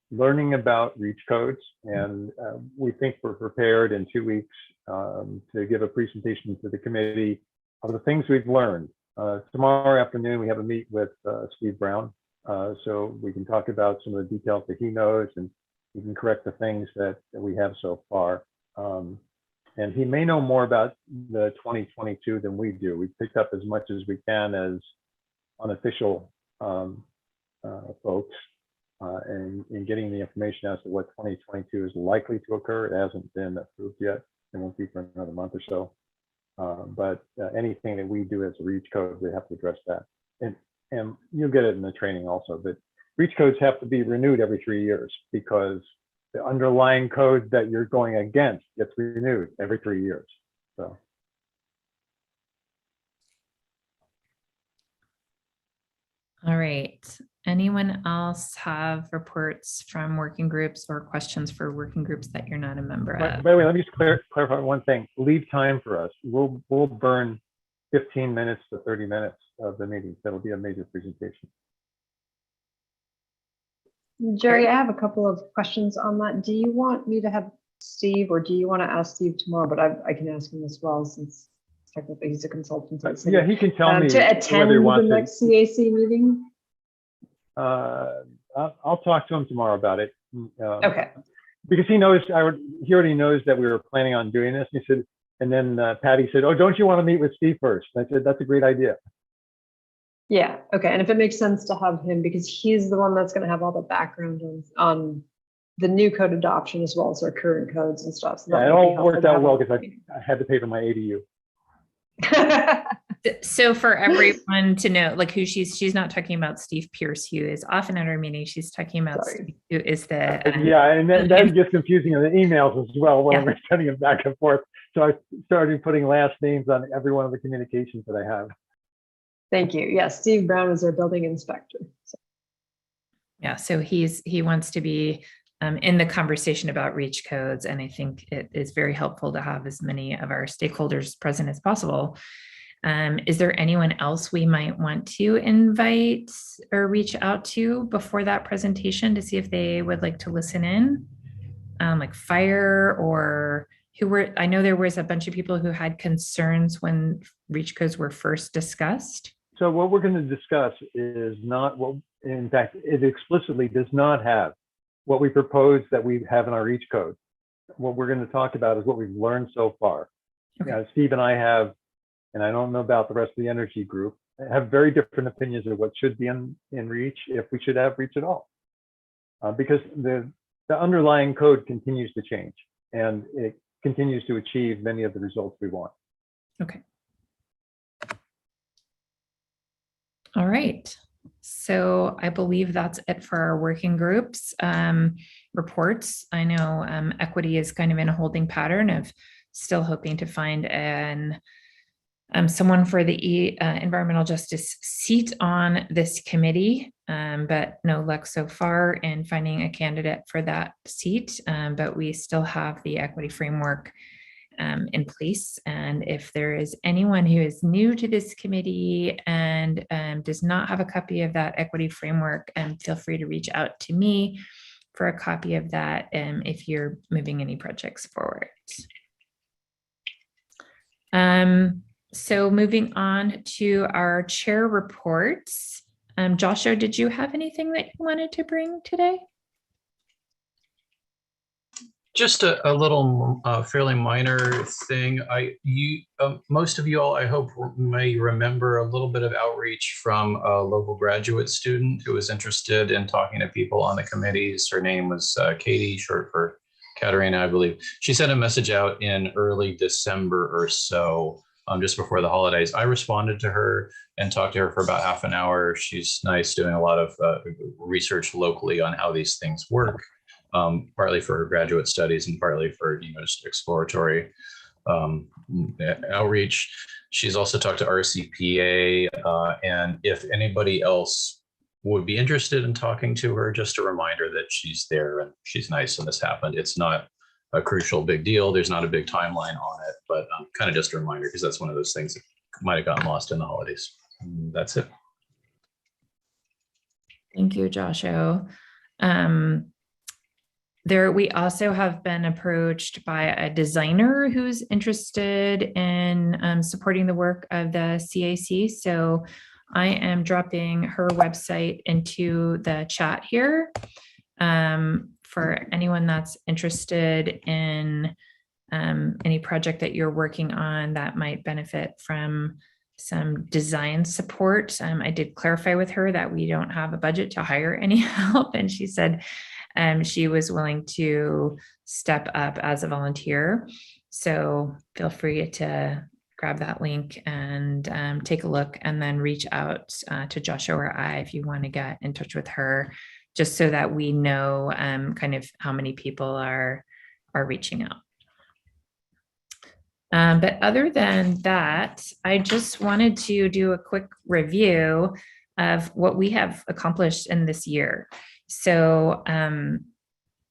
learning about reach codes, and we think we're prepared in 2 weeks to give a presentation to the committee of the things we've learned. Tomorrow afternoon, we have a meet with Steve Brown, so we can talk about some of the details that he knows, and we can correct the things that we have so far. And he may know more about the 2022 than we do. We picked up as much as we can as unofficial folks in getting the information as to what 2022 is likely to occur. It hasn't been approved yet. It won't be for another month or so. But anything that we do as a reach code, we have to address that. And you'll get it in the training also, but reach codes have to be renewed every 3 years because the underlying code that you're going against gets renewed every 3 years. So. All right. Anyone else have reports from working groups or questions for working groups that you're not a member of? By the way, let me just clarify one thing. Leave time for us. We'll burn 15 minutes to 30 minutes of the meeting. That'll be a major presentation. Jerry, I have a couple of questions on that. Do you want me to have Steve, or do you want to ask Steve tomorrow? But I can ask him as well, since technically he's a consultant. Yeah, he can tell me to attend the next CAC meeting. I'll talk to him tomorrow about it. Okay. Because he knows, he already knows that we were planning on doing this. He said, and then Patty said, "Oh, don't you want to meet with Steve first?" I said, "That's a great idea." Yeah. Okay. And if it makes sense to have him, because he's the one that's going to have all the background on the new code adoption as well as our current codes and stuff. So yeah, it all worked out well because I had to pay for my ADU. So for everyone to know, like who she's not talking about Steve Pierce, who is often at our meeting. She's talking about Steve, who is the yeah, and then that gets confusing in the emails as well when we're sending them back and forth. So I started putting last names on every one of the communications that I have. Thank you. Yeah, Steve Brown is our building inspector. So. Yeah, so he wants to be in the conversation about reach codes, and I think it is very helpful to have as many of our stakeholders present as possible. Is there anyone else we might want to invite or reach out to before that presentation to see if they would like to listen in? Like fire, or I know there was a bunch of people who had concerns when reach codes were first discussed. So what we're going to discuss is not what, in fact, it explicitly does not have what we propose that we have in our reach code. What we're going to talk about is what we've learned so far. Okay. Steve and I have, and I don't know about the rest of the energy group, have very different opinions of what should be in reach, if we should have reach at all. Because the underlying code continues to change. and it continues to achieve many of the results we want. Okay. All right. So I believe that's it for our working groups reports. I know equity is kind of in a holding pattern of still hoping to find someone for the environmental justice seat on this committee, but no luck so far in finding a candidate for that seat. But we still have the equity framework in place. And if there is anyone who is new to this committee and does not have a copy of that equity framework, feel free to reach out to me for a copy of that if you're moving any projects forward. So moving on to our chair reports. Joshua, did you have anything that you wanted to bring today? Just a little fairly minor thing. Most of you all, I hope, may remember a little bit of outreach from a local graduate student who was interested in talking to people on the committees. Her name was Katie, short for Katerina, I believe. She sent a message out in early December or so, just before the holidays. I responded to her and talked to her for about half an hour. She's nice, doing a lot of research locally on how these things work. Partly for her graduate studies and partly for just exploratory outreach. She's also talked to RCPA, and if anybody else would be interested in talking to her, just a reminder that she's there and she's nice and this happened. It's not a crucial big deal. There's not a big timeline on it, but kind of just a reminder because that's one of those things that might have gotten lost in the holidays. And that's it. Thank you, Joshua. We also have been approached by a designer who's interested in supporting the work of the CAC. So I am dropping her website into the chat here for anyone that's interested in any project that you're working on that might benefit from some design support. I did clarify with her that we don't have a budget to hire any help, and she said she was willing to step up as a volunteer. So feel free to grab that link and take a look, and then reach out to Joshua or I if you want to get in touch with her, just so that we know kind of how many people are reaching out. But other than that, I just wanted to do a quick review of what we have accomplished in this year. So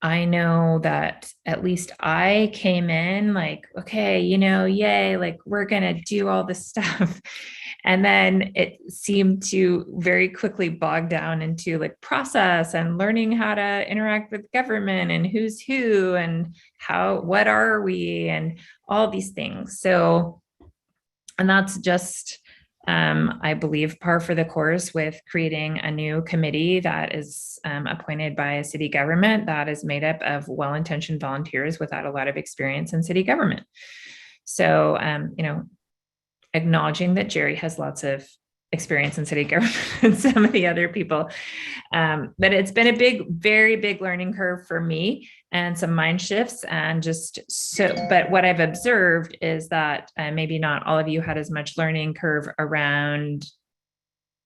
I know that at least I came in like, okay, yay, like we're going to do all this stuff. And then it seemed to very quickly bog down into like process and learning how to interact with government and who's who and what are we and all these things. So, and that's just, I believe, par for the course with creating a new committee that is appointed by a city government that is made up of well-intentioned volunteers without a lot of experience in city government. So, acknowledging that Jerry has lots of experience in city government and some of the other people. But it's been a very big learning curve for me and some mind shifts and but what I've observed is that maybe not all of you had as much learning curve around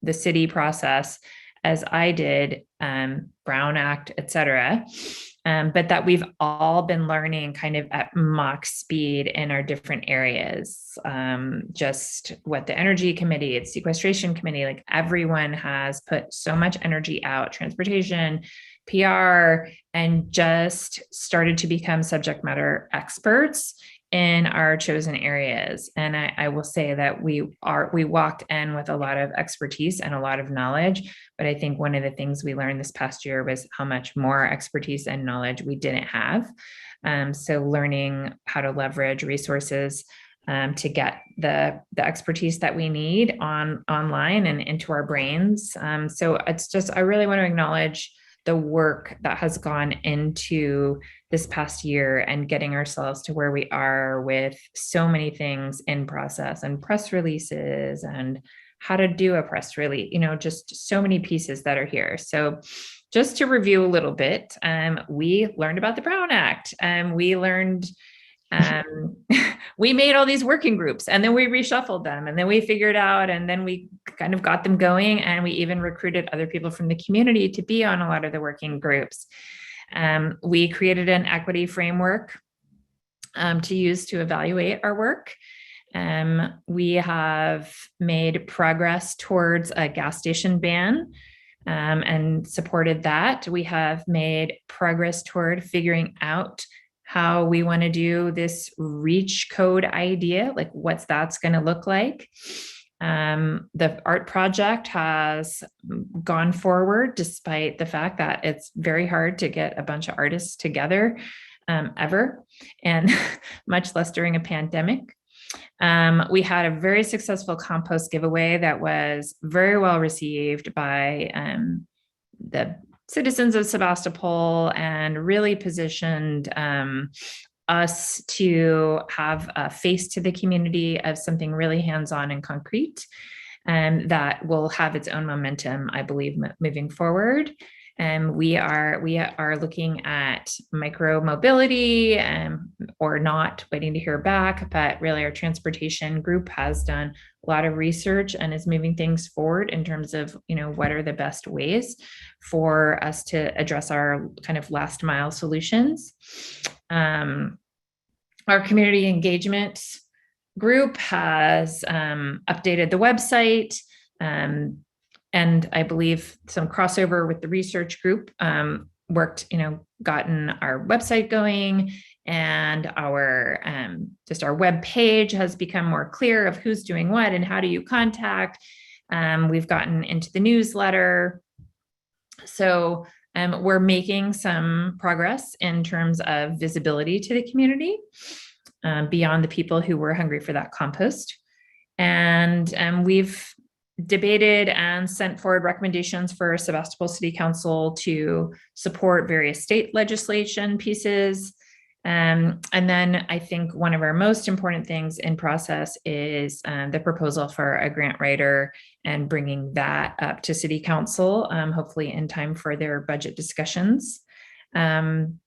the city process as I did, Brown Act, et cetera. But that we've all been learning kind of at mock speed in our different areas. Just what the energy committee, its sequestration committee, like everyone has put so much energy out, transportation, PR, and just started to become subject matter experts in our chosen areas. And I will say that we walked in with a lot of expertise and a lot of knowledge, but I think one of the things we learned this past year was how much more expertise and knowledge we didn't have. So learning how to leverage resources to get the expertise that we need online and into our brains. So it's just, I really want to acknowledge the work that has gone into this past year and getting ourselves to where we are with so many things in process and press releases and how to do a press release, just so many pieces that are here. So just to review a little bit, we learned about the Brown Act. We learned, we made all these working groups, and then we reshuffled them, and then we figured out, and then we kind of got them going, and we even recruited other people from the community to be on a lot of the working groups. We created an equity framework to use to evaluate our work. We have made progress towards a gas station ban and supported that. We have made progress toward figuring out how we want to do this reach code idea, like what's that's going to look like. The art project has gone forward despite the fact that it's very hard to get a bunch of artists together ever, and much less during a pandemic. We had a very successful compost giveaway that was very well received by the citizens of Sebastopol, and really positioned us to have a face to the community of something really hands-on and concrete, and that will have its own momentum, I believe, moving forward. And we are looking at micro mobility, or not, waiting to hear back, but really our transportation group has done a lot of research and is moving things forward in terms of, what are the best ways for us to address our kind of last mile solutions. Our community engagement group has updated the website, and I believe some crossover with the research group worked, gotten our website going, and our just our web page has become more clear of who's doing what and how do you contact. We've gotten into the newsletter. So we're making some progress in terms of visibility to the community beyond the people who were hungry for that compost. And we've debated and sent forward recommendations for Sebastopol City Council to support various state legislation pieces. And then I think one of our most important things in process is the proposal for a grant writer, and bringing that up to City Council, hopefully in time for their budget discussions. And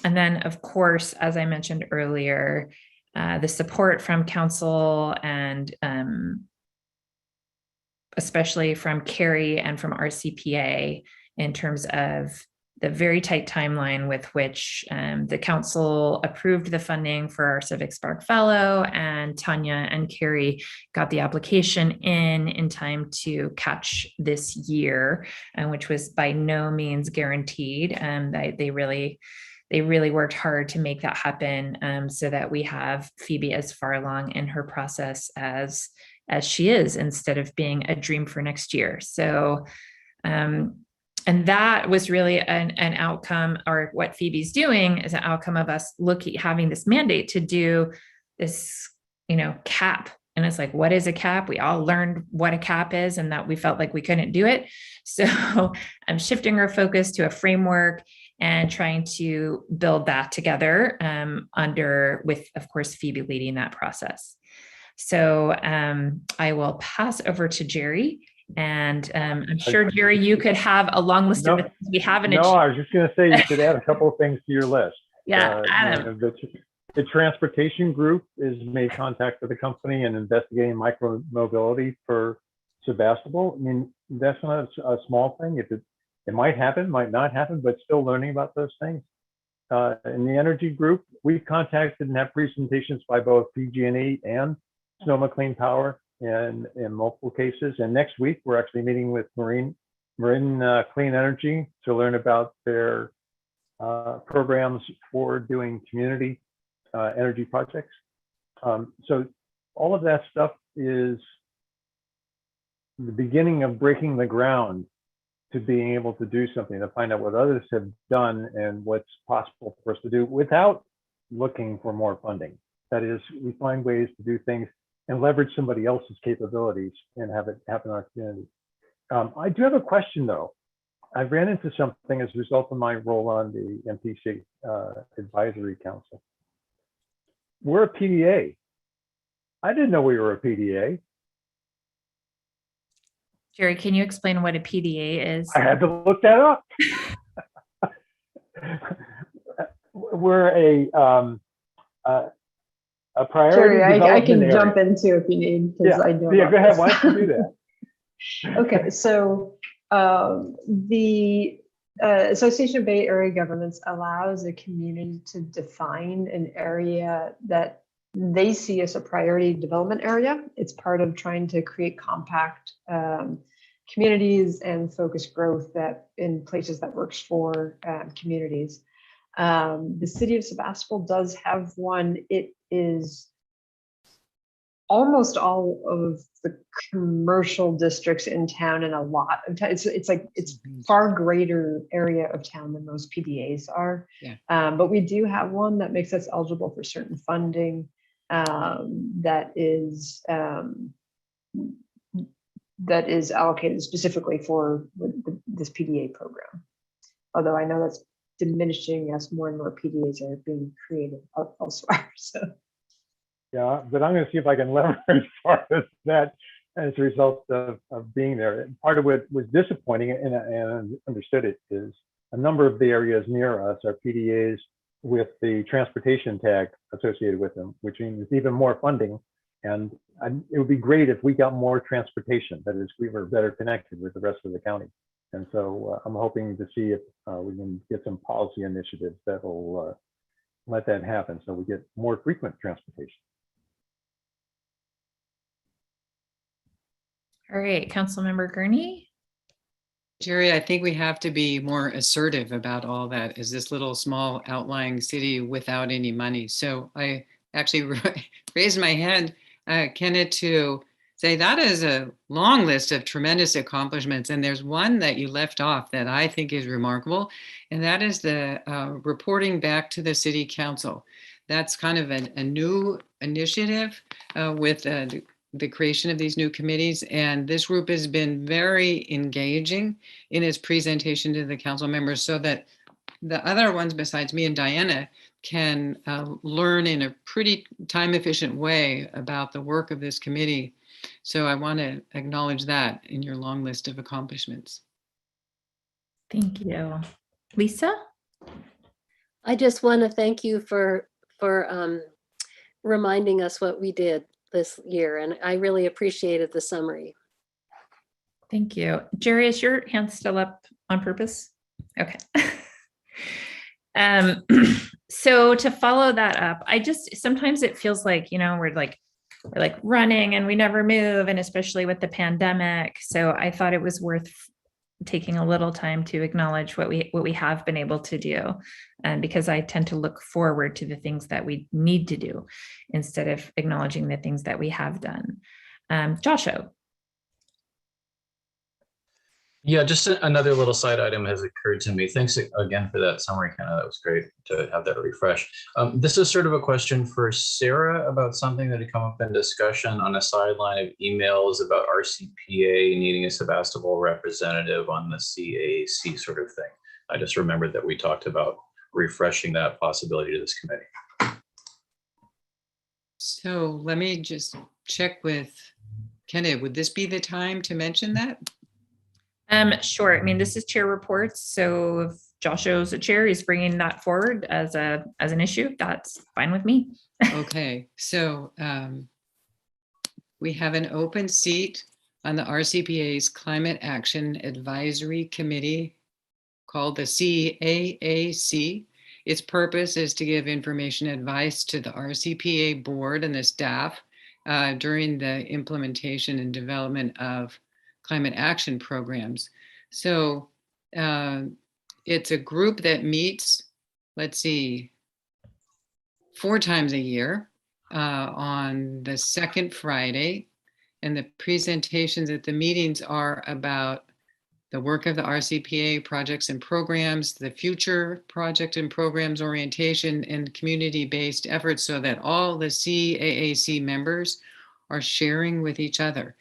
then, of course, as I mentioned earlier, the support from Council and especially from Carrie and from RCPA in terms of the very tight timeline with which the council approved the funding for our Civic Spark Fellow, and Tanya and Carrie got the application in time to catch this year, which was by no means guaranteed. They really worked hard to make that happen, so that we have Phoebe as far along in her process as she is, instead of being a dream for next year. So, and that was really an outcome, or what Phoebe's doing is an outcome of us having this mandate to do this, cap. And it's like, what is a cap? We all learned what a cap is, and that we felt like we couldn't do it. So I'm shifting our focus to a framework and trying to build that together with, of course, Phoebe leading that process. So I will pass over to Jerry, and I'm sure, Jerry, you could have a long list of things we haven't achieved. No, I was just going to say you should add a couple of things to your list. Yeah, Adam. The transportation group is made contact with the company and investigating micro mobility for Sebastopol. I mean, that's not a small thing. It might happen, might not happen, but still learning about those things. In the energy group, we've contacted and have presentations by both PG&E and Sonoma Clean Power in multiple cases. And next week, we're actually meeting with Marin Clean Energy to learn about their programs for doing community energy projects. So all of that stuff is the beginning of breaking the ground to being able to do something, to find out what others have done and what's possible for us to do without looking for more funding. That is, we find ways to do things and leverage somebody else's capabilities and have it happen in our community. I do have a question though. I ran into something as a result of my role on the MPC Advisory Council. We're a PDA. I didn't know we were a PDA. Jerry, can you explain what a PDA is? I had to look that up. We're a priority Jerry, I development can area. jump in too if you need, because I know. Yeah, about go ahead. this. Why don't you do that? Okay, so the Association of Bay Area Governments allows a community to define an area that they see as a priority development area. It's part of trying to create compact communities and focus growth that in places that works for communities. The city of Sebastopol does have one. It is almost all of the commercial districts in town and a lot of town. It's far greater area of town than most PDAs are. Yeah. But we do have one that makes us eligible for certain funding that is allocated specifically for this PDA program. Although I know that's diminishing as more and more PDAs are being created elsewhere. So. Yeah, but I'm going to see if I can leverage part of that as a result of being there. And part of what was disappointing, and I understood it, is a number of the areas near us are PDAs with the transportation tag associated with them, which means even more funding. And it would be great if we got more transportation, that is, we were better connected with the rest of the county. And so I'm hoping to see if we can get some policy initiatives that will let that happen so we get more frequent transportation. All right, Councilmember Gurney. Jerry, I think we have to be more assertive about all that as this little small outlying city without any money. So I actually raised my hand, Kenneth, to say that is a long list of tremendous accomplishments. And there's one that you left off that I think is remarkable, and that is the reporting back to the city council. That's kind of a new initiative with the creation of these new committees. And this group has been very engaging in its presentation to the council members so that the other ones besides me and Diana can learn in a pretty time efficient way about the work of this committee. So I want to acknowledge that in your long list of accomplishments. Thank you. Lisa? I just want to thank you for reminding us what we did this year, and I really appreciated the summary. Thank you. Jerry, is your hand still up on purpose? Okay. So to follow that up, sometimes it feels like, we're like running and we never move, and especially with the pandemic. So I thought it was worth taking a little time to acknowledge what we have been able to do, because I tend to look forward to the things that we need to do instead of acknowledging the things that we have done. Joshua. Yeah, just another little side item has occurred to me. Thanks again for that summary, Kenna. That was great to have that refresh. This is sort of a question for Sarah about something that had come up in discussion on a sideline of emails about RCPA needing a Sebastopol representative on the CAC sort of thing. I just remembered that we talked about refreshing that possibility to this committee. So let me just check with Kenna. Would this be the time to mention that? Sure. I mean, this is chair reports. So if Joshua's a chair, he's bringing that forward as an issue. That's fine with me. Okay. So we have an open seat on the RCPA's Climate Action Advisory Committee called the CAAC. Its purpose is to give information advice to the RCPA board and the staff during the implementation and development of climate action programs. So it's a group that meets, let's see, 4 times a year on the second Friday. And the presentations at the meetings are about the work of the RCPA projects and programs, the future project and programs orientation, and community-based efforts so that all the CAAC members are sharing with each other.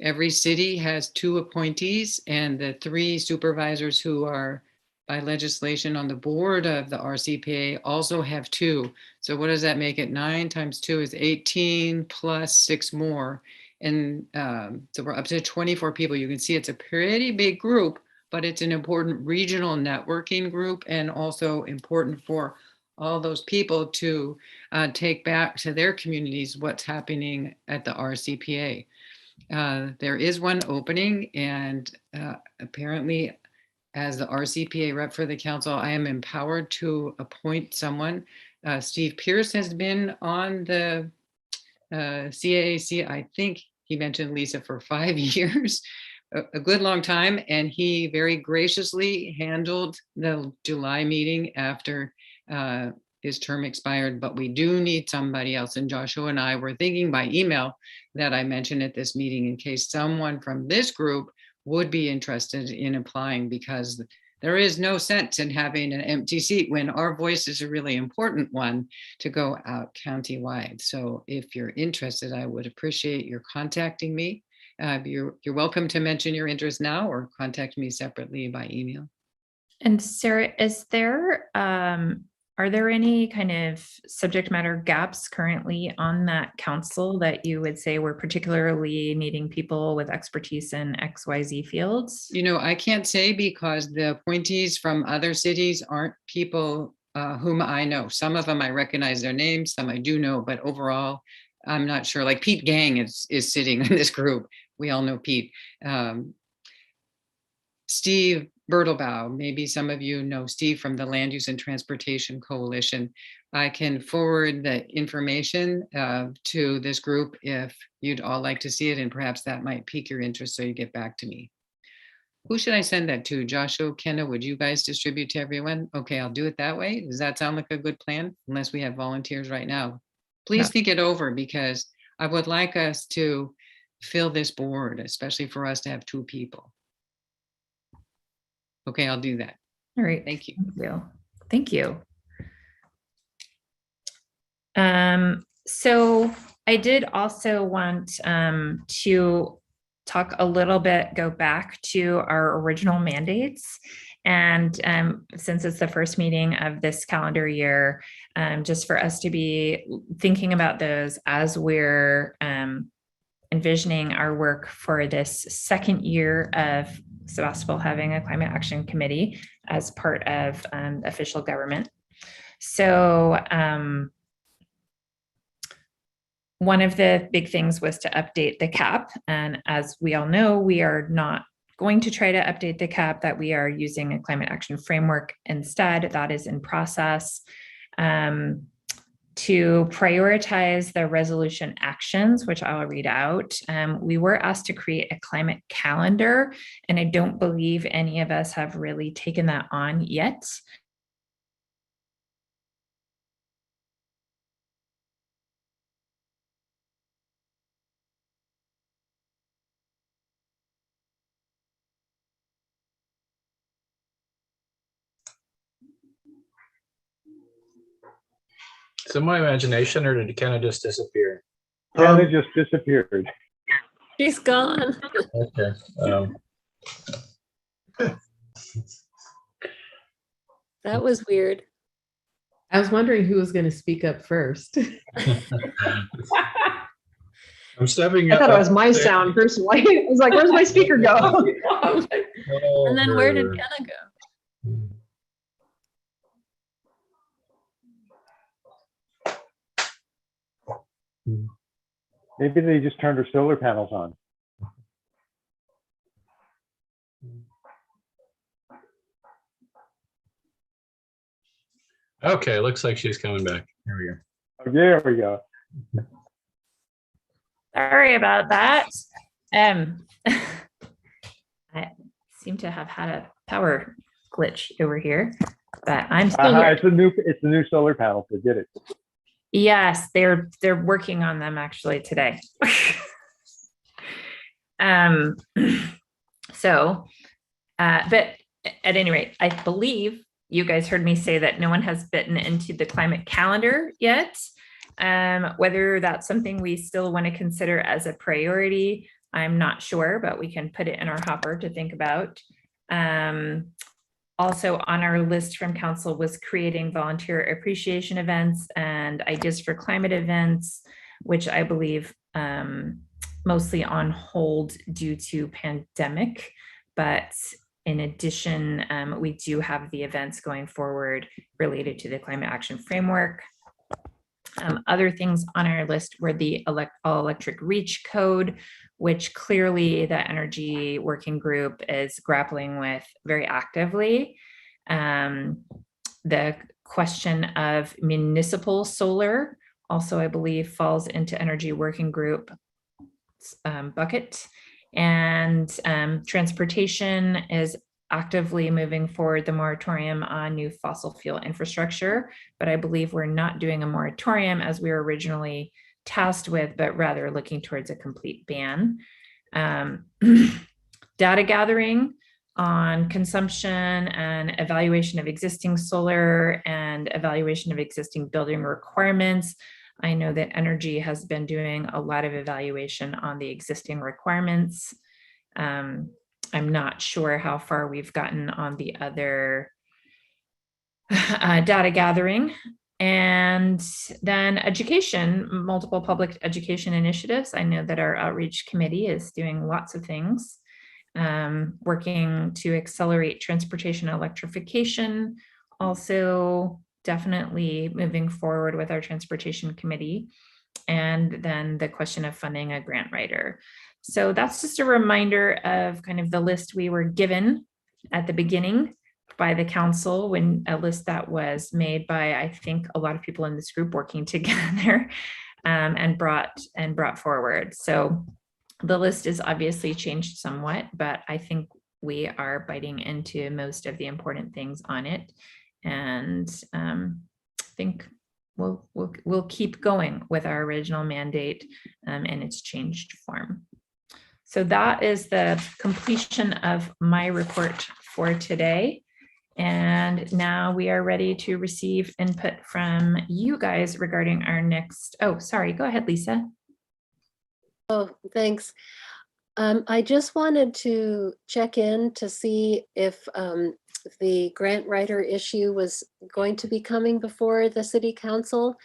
Every city has 2 appointees, and the 3 supervisors who are by legislation on the board of the RCPA also have 2. So what does that make it? 9 times 2 is 18 plus 6 more. And so we're up to 24 people. You can see it's a pretty big group, but it's an important regional networking group, and also important for all those people to take back to their communities what's happening at the RCPA. There is one opening, and apparently, as the RCPA rep for the council, I am empowered to appoint someone. Steve Pierce has been on the CAAC, I think he mentioned Lisa, for 5 years, a good long time. And he very graciously handled the July meeting after his term expired. But we do need somebody else. And Joshua and I were thinking by email that I mentioned at this meeting in case someone from this group would be interested in applying, because there is no sense in having an empty seat when our voice is a really important one to go out countywide. So if you're interested, I would appreciate your contacting me. You're welcome to mention your interest now or contact me separately by email. And Sarah, are there any kind of subject matter gaps currently on that council that you would say we're particularly needing people with expertise in XYZ fields? You know, I can't say, because the appointees from other cities aren't people whom I know. Some of them I recognize their names, some I do know, but overall, I'm not sure. Like Pete Gang is sitting in this group. We all know Pete. Steve Bertelbaugh, maybe some of you know Steve from the Land Use and Transportation Coalition. I can forward the information to this group if you'd all like to see it, and perhaps that might pique your interest so you get back to me. Who should I send that to? Joshua, Kenna, would you guys distribute to everyone? Okay, I'll do it that way. Does that sound like a good plan? Unless we have volunteers right now. Please think it over, because I would like us to fill this board, especially for us to have 2 people. Okay, I'll do that. All right. Thank you. Thank you. So I did also want to talk a little bit, go back to our original mandates. And since it's the first meeting of this calendar year, just for us to be thinking about those as we're envisioning our work for this second year of Sebastopol having a climate action committee as part of official government. So one of the big things was to update the CAP. And as we all know, we are not going to try to update the CAP, that we are using a climate action framework instead. That is in process. To prioritize the resolution actions, which I'll read out, we were asked to create a climate calendar, and I don't believe any of us have really taken that on yet. So my imagination, or did it kind of just disappear? Kenna just disappeared. She's gone. Okay. That was weird. I was wondering who was going to speak up first. I'm stepping I up. thought it was my sound personally. I was like, where's my speaker go? And then where did Kenna go? Maybe they just turned her solar panels on. Okay, looks like she's coming back. Here we go. Oh, there we go. Sorry about that. I seem to have had a power glitch over here, but I'm still here. It's the new solar panels that did it. Yes, they're working on them actually today. But at any rate, I believe you guys heard me say that no one has bitten into the climate calendar yet. Whether that's something we still want to consider as a priority, I'm not sure, but we can put it in our hopper to think about. Also on our list from council was creating volunteer appreciation events and ideas for climate events, which I believe mostly on hold due to pandemic, but in addition, we do have the events going forward related to the climate action framework. Other things on our list were the all electric reach code, which clearly the energy working group is grappling with very actively. The question of municipal solar also, I believe, falls into energy working group bucket. And transportation is actively moving forward the moratorium on new fossil fuel infrastructure, but I believe we're not doing a moratorium as we were originally tasked with, but rather looking towards a complete ban. Data gathering on consumption and evaluation of existing solar and evaluation of existing building requirements. I know that Energy has been doing a lot of evaluation on the existing requirements. I'm not sure how far we've gotten on the other data gathering. And then education, multiple public education initiatives. I know that our outreach committee is doing lots of things, working to accelerate transportation electrification, also definitely moving forward with our transportation committee, and then the question of funding a grant writer. So that's just a reminder of kind of the list we were given at the beginning by the council, when a list that was made by, I think, a lot of people in this group working together and brought forward. So the list is obviously changed somewhat, but I think we are biting into most of the important things on it. And I think we'll keep going with our original mandate in its changed form. So that is the completion of my report for today. And now we are ready to receive input from you guys regarding our next, oh, sorry, go ahead, Lisa. Oh, thanks. I just wanted to check in to see if the grant writer issue was going to be coming before the city council.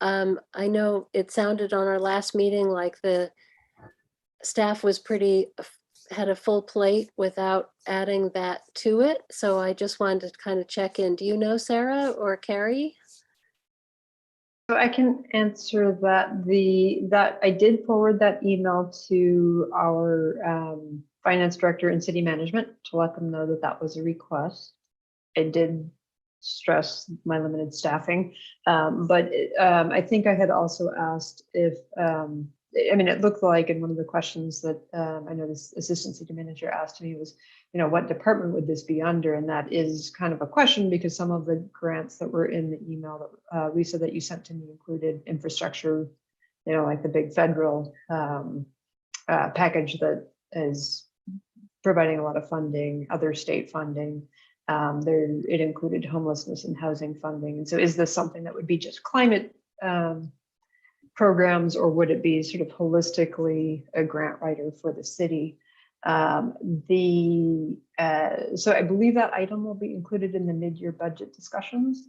I know it sounded on our last meeting like the staff was had a full plate without adding that to it. So I just wanted to kind of check in. Do you know, Sarah or Carrie? So I can answer that. That I did forward that email to our finance director and city management to let them know that that was a request. I did stress my limited staffing, but I think I had also asked if, I mean, it looked like in one of the questions that I know this assistant city manager asked me was, what department would this be under? And that is kind of a question because some of the grants that were in the email that Lisa, that you sent to me included infrastructure, like the big federal package that is providing a lot of funding, other state funding. It included homelessness and housing funding. And so is this something that would be just climate programs, or would it be sort of holistically a grant writer for the city? So I believe that item will be included in the mid-year budget discussions,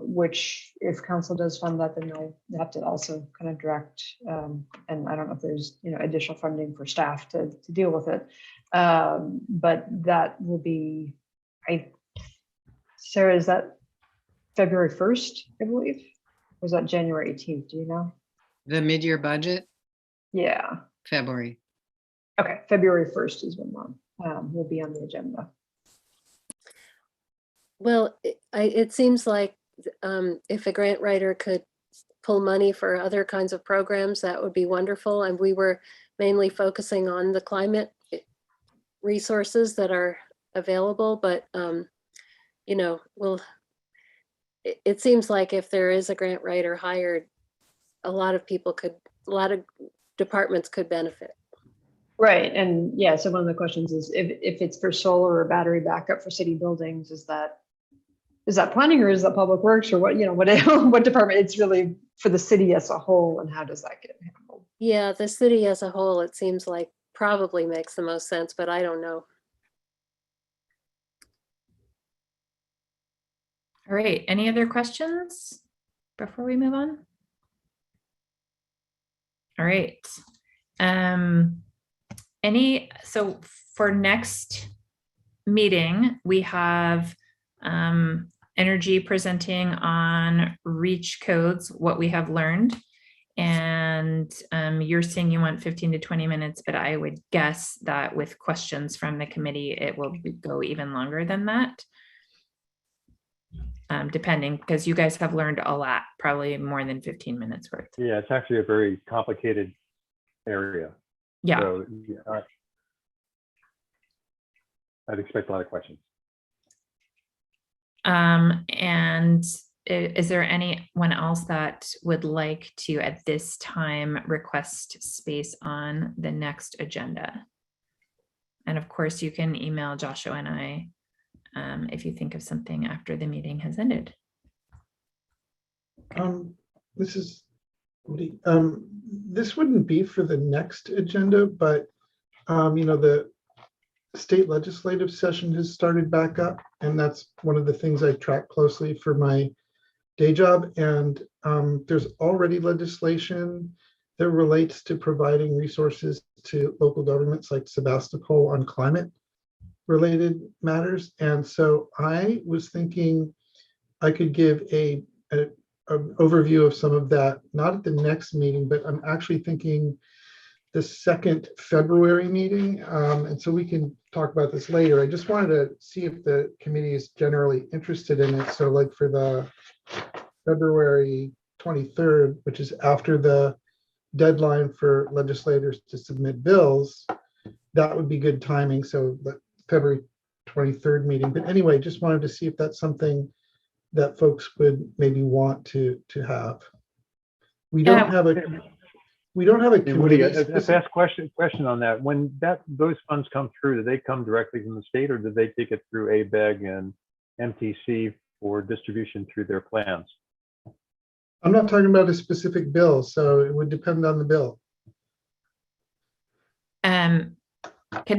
which if council does fund that, then they'll have to also kind of direct, and I don't know if there's additional funding for staff to deal with it, but that will be, Sarah, is that February 1st, I believe? Or was that January 18th? Do you know? The mid-year budget? Yeah. February. Okay, February 1st is when will be on the agenda. Well, it seems like if a grant writer could pull money for other kinds of programs, that would be wonderful. And we were mainly focusing on the climate resources that are available, but it seems like if there is a grant writer hired, a lot of departments could benefit. Right, and yeah, so one of the questions is if it's for solar or battery backup for city buildings, is that planning or is that public works or what what department? It's really for the city as a whole, and how does that get handled? Yeah, the city as a whole, it seems like probably makes the most sense, but I don't know. All right, any other questions before we move on? All right, So for next meeting, we have Energy presenting on reach codes, what we have learned. And you're saying you want 15 to 20 minutes, but I would guess that with questions from the committee, it will go even longer than that. Depending, because you guys have learned a lot, probably more than 15 minutes worth. Yeah, it's actually a very complicated area. Yeah. So, yeah, I'd expect a lot of questions. And is there anyone else that would like to, at this time, request space on the next agenda? And of course, you can email Joshua and I if you think of something after the meeting has ended. This is Woody. This wouldn't be for the next agenda, but the state legislative session has started back up, and that's one of the things I track closely for my day job. And there's already legislation that relates to providing resources to local governments like Sebastopol on climate related matters. And so I was thinking I could give an overview of some of that, not at the next meeting, but I'm actually thinking the 2nd February meeting. And so we can talk about this later. I just wanted to see if the committee is generally interested in it. So like for the February 23rd, which is after the deadline for legislators to submit bills, that would be good timing. So the February 23rd meeting. But anyway, just wanted to see if that's something that folks would maybe want to have. We don't have a Hey, Woody, a committee. fast question on that. When those funds come through, do they come directly from the state, or do they take it through ABEG and MTC for distribution through their plans? I'm not talking about a specific bill, so it would depend on the bill. Can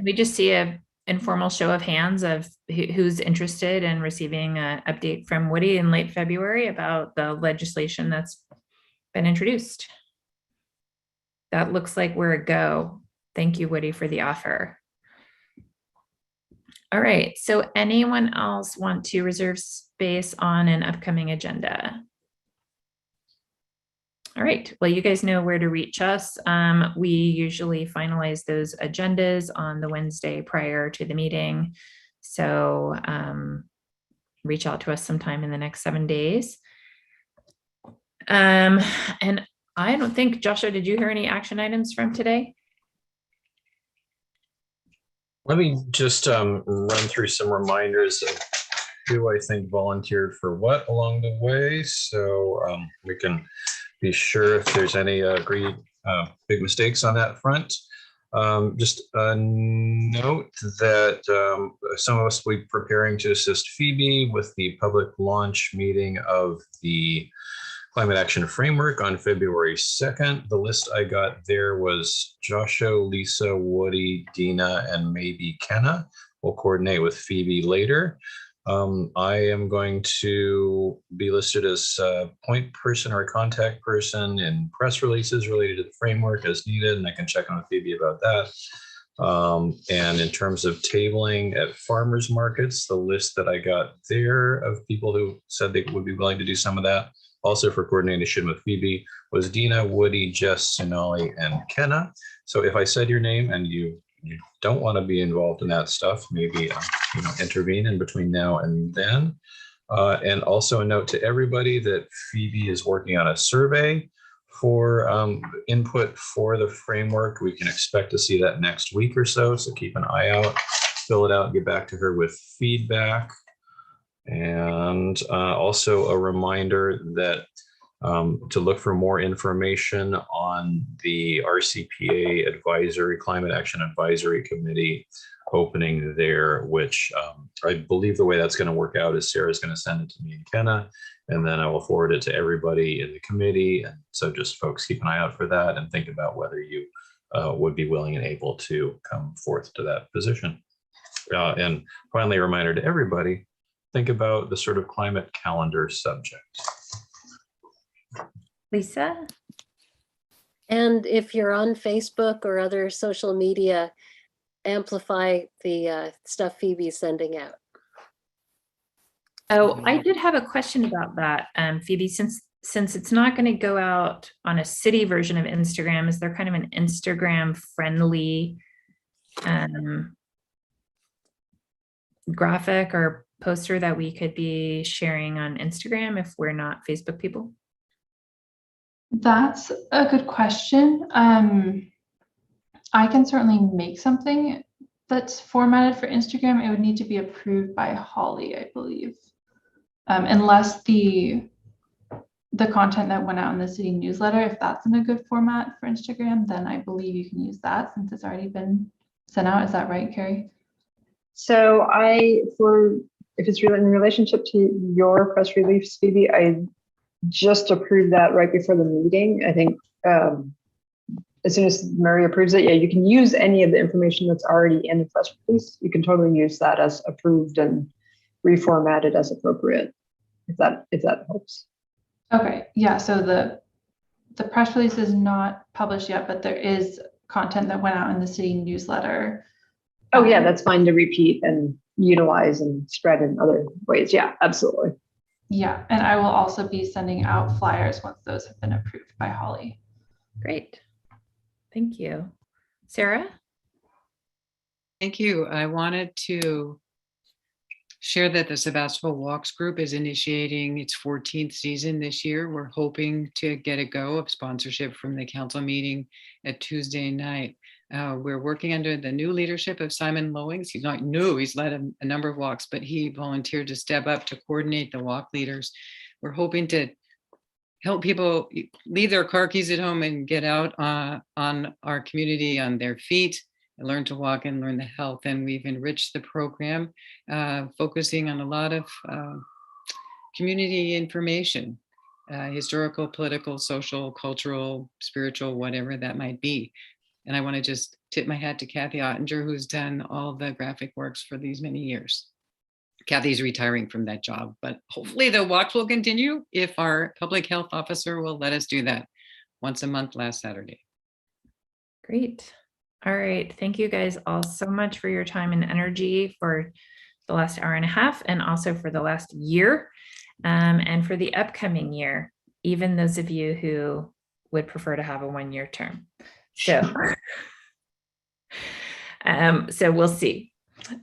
we just see an informal show of hands of who's interested in receiving an update from Woody in late February about the legislation that's been introduced? That looks like we're a go. Thank you, Woody, for the offer. All right, so anyone else want to reserve space on an upcoming agenda? All right, well, you guys know where to reach us. We usually finalize those agendas on the Wednesday prior to the meeting. So reach out to us sometime in the next 7 days. And I don't think, Joshua, did you hear any action items from today? Let me just run through some reminders of who I think volunteered for what along the way, so we can be sure if there's any big mistakes on that front. Just a note that some of us will be preparing to assist Phoebe with the public launch meeting of the Climate Action Framework on February 2nd. The list I got there was Joshua, Lisa, Woody, Dina, and maybe Kenna. We'll coordinate with Phoebe later. I am going to be listed as a point person or a contact person in press releases related to the framework as needed, and I can check on with Phoebe about that. And in terms of tabling at farmers markets, the list that I got there of people who said they would be willing to do some of that, also for coordination with Phoebe, was Dina, Woody, Jess, Sonali, and Kenna. So if I said your name and you don't want to be involved in that stuff, maybe intervene in between now and then. And also a note to everybody that Phoebe is working on a survey for input for the framework. We can expect to see that next week or so, so keep an eye out, fill it out, and get back to her with feedback. And also a reminder that to look for more information on the RCPA Advisory, Climate Action Advisory Committee opening there, which I believe the way that's going to work out is Sarah's going to send it to me and Kenna, and then I will forward it to everybody in the committee. And so just folks keep an eye out for that and think about whether you would be willing and able to come forth to that position. And finally, a reminder to everybody, think about the sort of climate calendar subject. Lisa? And if you're on Facebook or other social media, amplify the stuff Phoebe's sending out. Oh, I did have a question about that, Phoebe, since it's not going to go out on a city version of Instagram, is there kind of an Instagram friendly graphic or poster that we could be sharing on Instagram if we're not Facebook people? That's a good question. I can certainly make something that's formatted for Instagram. It would need to be approved by Holly, I believe. Unless the content that went out in the city newsletter, if that's in a good format for Instagram, then I believe you can use that since it's already been sent out. Is that right, Carrie? So if it's really in relationship to your press release, Phoebe, I just approved that right before the meeting. I think as soon as Mary approves it, yeah, you can use any of the information that's already in the press release. You can totally use that as approved and reformatted as appropriate, if that helps. Okay, yeah, so the press release is not published yet, but there is content that went out in the city newsletter. Oh yeah, that's fine to repeat and utilize and spread in other ways. Yeah, absolutely. Yeah, and I will also be sending out flyers once those have been approved by Holly. Great. Thank you. Sarah? Thank you. I wanted to share that the Sebastopol Walks group is initiating its 14th season this year. We're hoping to get a go of sponsorship from the council meeting at Tuesday night. We're working under the new leadership of Simon Lowings. He's not new, he's led a number of walks, but he volunteered to step up to coordinate the walk leaders. We're hoping to help people leave their car keys at home and get out on our community on their feet and learn to walk and learn the health. And we've enriched the program, focusing on a lot of community information, historical, political, social, cultural, spiritual, whatever that might be. And I want to just tip my hat to Kathy Ottinger, who's done all the graphic works for these many years. Kathy's retiring from that job, but hopefully the walks will continue if our public health officer will let us do that once a month last Saturday. Great. All right. Thank you guys all so much for your time and energy for the last hour and a half and also for the last year and for the upcoming year, even those of you who would prefer to have a one-year term. So, so we'll see.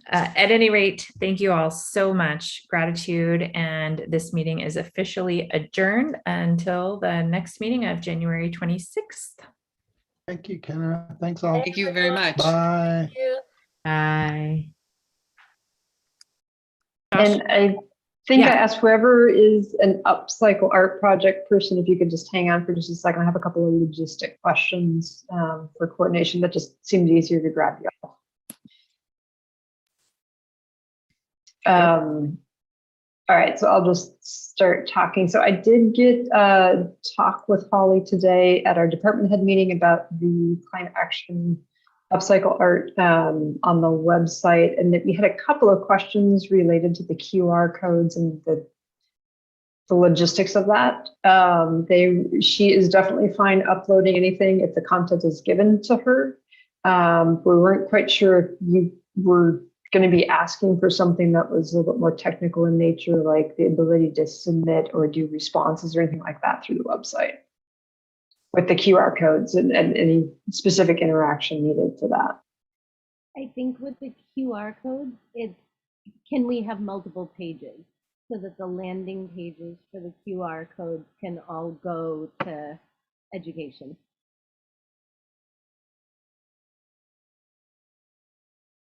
At any rate, thank you all so much. Gratitude. And this meeting is officially adjourned until the next meeting of January 26th. Thank you, Kenna. Thanks all. Thank you very much. Bye. Bye. And I think Yeah. I asked whoever is an upcycle art project person, if you could just hang on for just a second. I have a couple of logistic questions for coordination that just seemed easier to grab you all. All right, so I'll just start talking. So I did get a talk with Holly today at our department head meeting about the climate action upcycle art on the website, and that we had a couple of questions related to the QR codes and the logistics of that. She is definitely fine uploading anything if the content is given to her. We weren't quite sure if you were going to be asking for something that was a little bit more technical in nature, like the ability to submit or do responses or anything like that through the website with the QR codes and any specific interaction needed for that. I think with the QR codes, can we have multiple pages so that the landing pages for the QR codes can all go to education?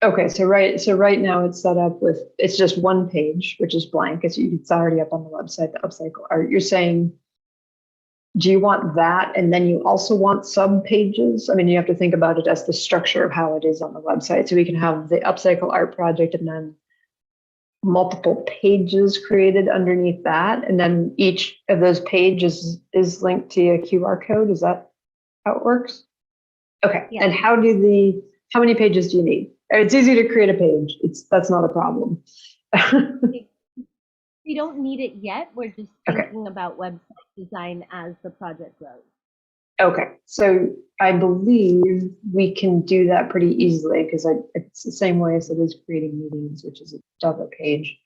Okay, so right now it's set up with, it's just one page, which is blank. It's already up on the website, the upcycle art. You're saying, do you want that? And then you also want sub pages? I mean, you have to think about it as the structure of how it is on the website. So we can have the upcycle art project and then multiple pages created underneath that. And then each of those pages is linked to a QR code. Is that how it works? Okay, yeah. And how many pages do you need? It's easy to create a page. That's not a problem. We don't need it yet. We're just thinking about website design as the project grows. Okay, so I believe we can do that pretty easily because it's the same way as it is creating meetings, which is a double page.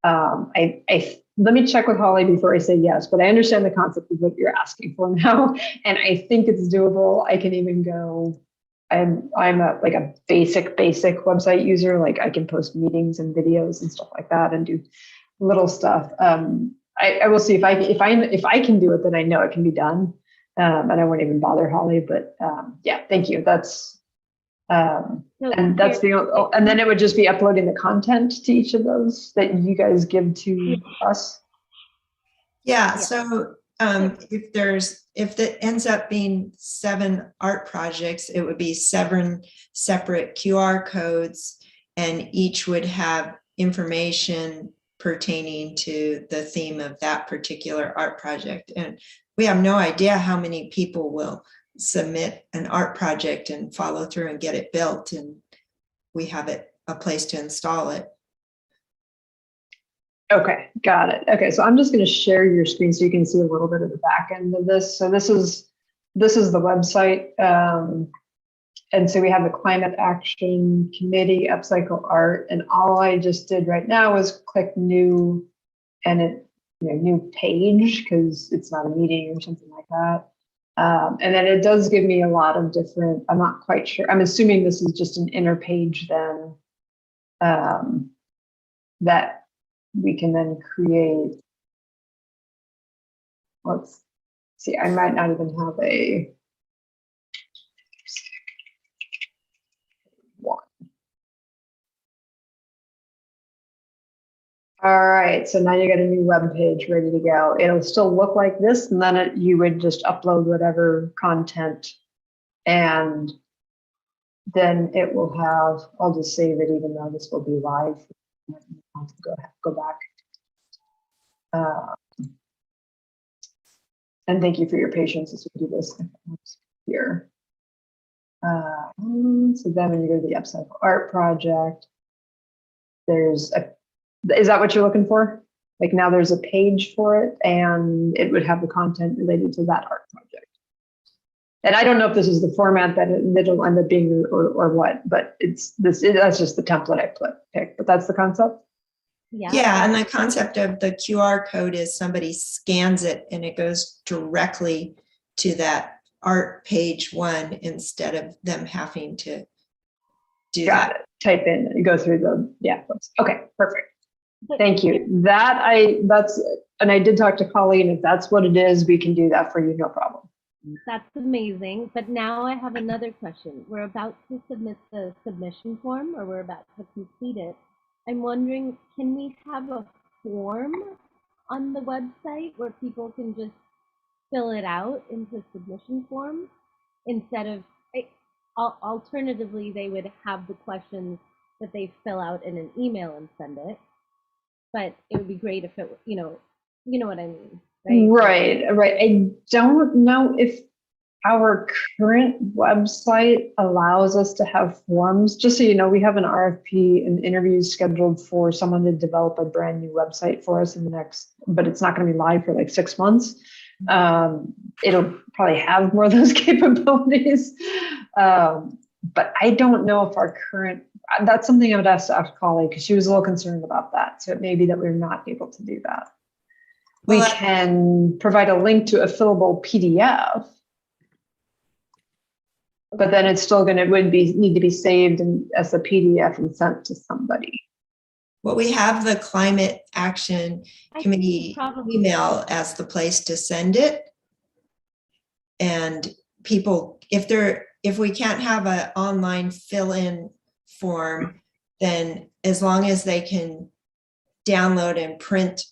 Let me check with Holly before I say yes, but I understand the concept of what you're asking for now, and I think it's doable. I can even go. I'm like a basic website user. Like I can post meetings and videos and stuff like that, and do little stuff. I will see if I can do it, then I know it can be done. And I won't even bother Holly, but yeah, thank you. That's and that's and then it would just be uploading the content to each of those that you guys give to us. Yeah. So if that ends up being 7 art projects, it would be 7 separate QR codes, and each would have information pertaining to the theme of that particular art project. And we have no idea how many people will submit an art project and follow through and get it built, and we have a place to install it. Okay, got it. Okay, so I'm just going to share your screen so you can see a little bit of the back end of this. So this is the website. And so we have the Climate Action Committee, Upcycle Art, and all I just did right now was click new, and new page, because it's not a meeting or something like that. And then it does give me a lot of different, I'm not quite sure. I'm assuming this is just an inner page then that we can then create. Let's see, I might not even have a one. All right, so now you got a new web page ready to go. It'll still look like this, and then you would just upload whatever content, and then it will have, I'll just save it even though this will be live. Go back. And thank you for your patience as we do this here. So then when you go to the Upcycle Art Project, is that what you're looking for? Like now there's a page for it, and it would have the content related to that art project. And I don't know if this is the format that it'll end up being or what, but that's just the template I picked, but that's the concept. Yeah, and the concept of the QR code is somebody scans it and it goes directly to that art page 1 instead of them having to do Got that. it. Type in and go through okay, perfect. Thank you. And I did talk to Holly, and if that's what it is, we can do that for you, no problem. That's amazing. But now I have another question. We're about to submit the submission form, or we're about to complete it. I'm wondering, can we have a form on the website where people can just fill it out into submission form instead of, alternatively, they would have the questions that they fill out in an email and send it. But it would be great if it, you know what I mean, right? Right. I don't know if our current website allows us to have forms. Just so you know, we have an RFP and interviews scheduled for someone to develop a brand new website for us in the next, but it's not going to be live for like 6 months. It'll probably have more of those capabilities. But I don't know if our current, that's something I would ask to ask Holly, because she was a little concerned about that. So it may be that we're not able to do that. We can provide a link to a fillable PDF, but then it's still need to be saved as a PDF and sent to somebody. Well, we have the Climate Action Committee email as the place to send it. And people, if we can't have an online fill-in form, then as long as they can download and print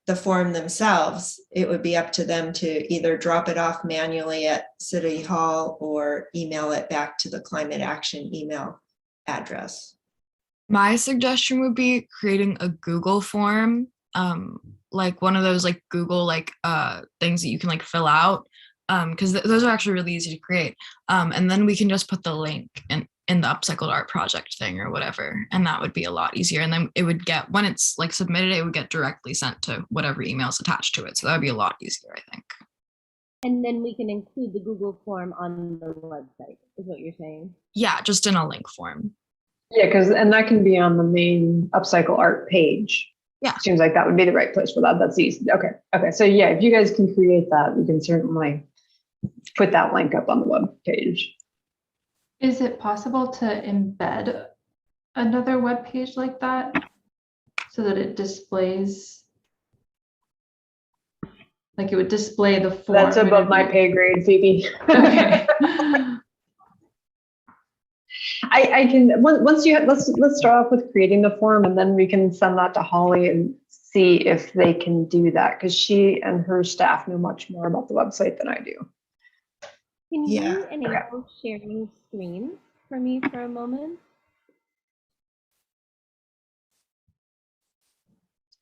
the form themselves, it would be up to them to either drop it off manually at City Hall or email it back to the Climate Action email address. My suggestion would be creating a Google form, like one of those like Google things that you can fill out, because those are actually really easy to create. And then we can just put the link in the Upcycled Art Project thing or whatever, and that would be a lot easier. And then it would get, when it's submitted, it would get directly sent to whatever email is attached to it. So that would be a lot easier, I think. And then we can include the Google form on the website, is what you're saying? Yeah, just in a link form. Yeah, and that can be on the main Upcycle Art page. Yeah. Seems like that would be the right place for that. That's easy. Okay. So yeah, if you guys can create that, we can certainly put that link up on the web page. Is it possible to embed another web page like that so that it displays, like it would display the form? That's above my pay grade, Phoebe. Okay. I can once you let's start off with creating the form, and then we can send that to Holly and see if they can do that, because she and her staff know much more about the website than I do. Can Yeah. you enable sharing screen for me for a moment?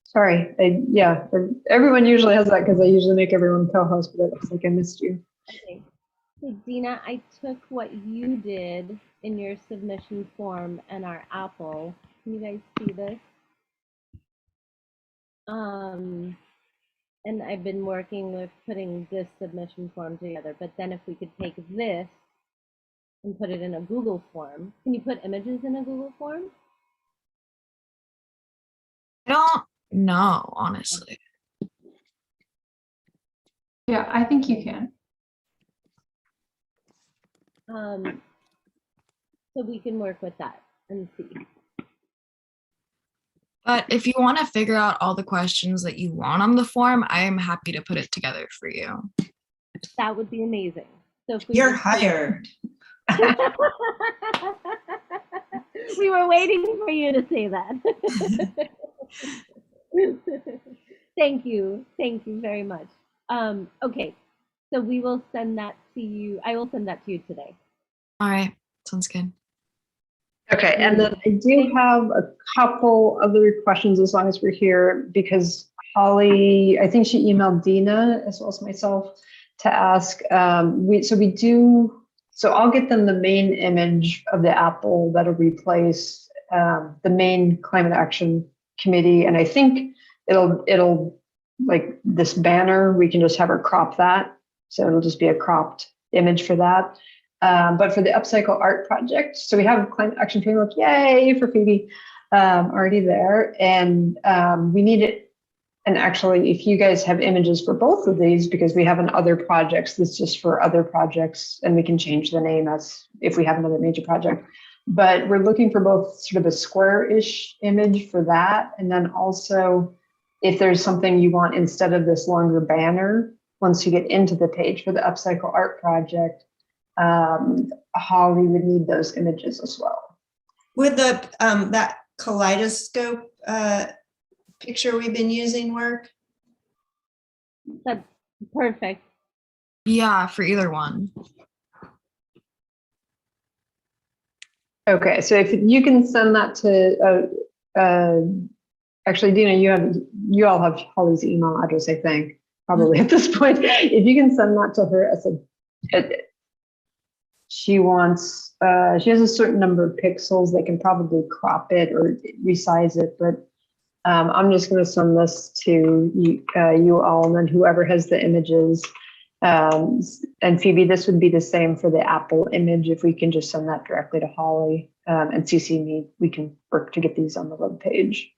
Sorry, yeah, everyone usually has that because I usually make everyone co-host, but it looks like I missed you. Okay. So Dina, I took what you did in your submission form and our Apple. Can you guys see this? And I've been working with putting this submission form together, but then if we could take this and put it in a Google form. Can you put images in a Google form? I don't know, honestly. Yeah, I think you can. So we can work with that and see. But if you want to figure out all the questions that you want on the form, I am happy to put it together for you. That would be amazing. So if we You're just- hired. We were waiting for you to say that. Thank you very much. Okay, so we will send that to you. I will send that to you today. All right, sounds good. Okay, and then I do have a couple other questions as long as we're here, because Holly, I think she emailed Dina as well as myself to ask. So I'll get them the main image of the apple that'll replace the main climate action committee, and I think it'll like this banner. We can just have her crop that, so it'll just be a cropped image for that. But for the Upcycle Art project, so we have a climate action framework, yay for Phoebe, already there. And we need it. And actually, if you guys have images for both of these, because we have in other projects, this is just for other projects, and we can change the name as if we have another major project. But we're looking for both sort of a square-ish image for that. And then also, if there's something you want instead of this longer banner, once you get into the page for the Upcycle Art project, Holly would need those images as well. Would the that kaleidoscope picture we've been using work? That's perfect. Yeah, for either one. Okay, so if you can send that to, actually, Dina, you all have Holly's email address, I think, probably at this point. If you can send that to her as she has a certain number of pixels. They can probably crop it or resize it, but I'm just going to send this to you all, and then whoever has the images. And Phoebe, this would be the same for the Apple image. If we can just send that directly to Holly and CC me, we can work to get these on the web page.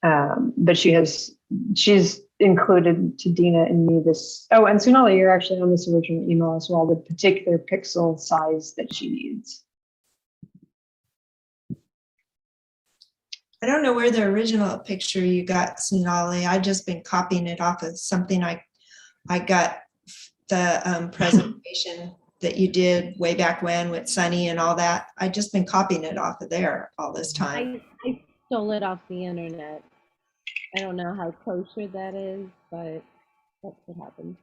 But she's included to Dina and me this. Oh, and Sunali, you're actually on this original email as well, the particular pixel size that she needs. I don't know where the original picture you got, Sonali. I've just been copying it off of something I got, the presentation that you did way back when with Sunny and all that. I just been copying it off of there all this time. I stole it off the internet. I don't know how kosher that is, but that's what happened.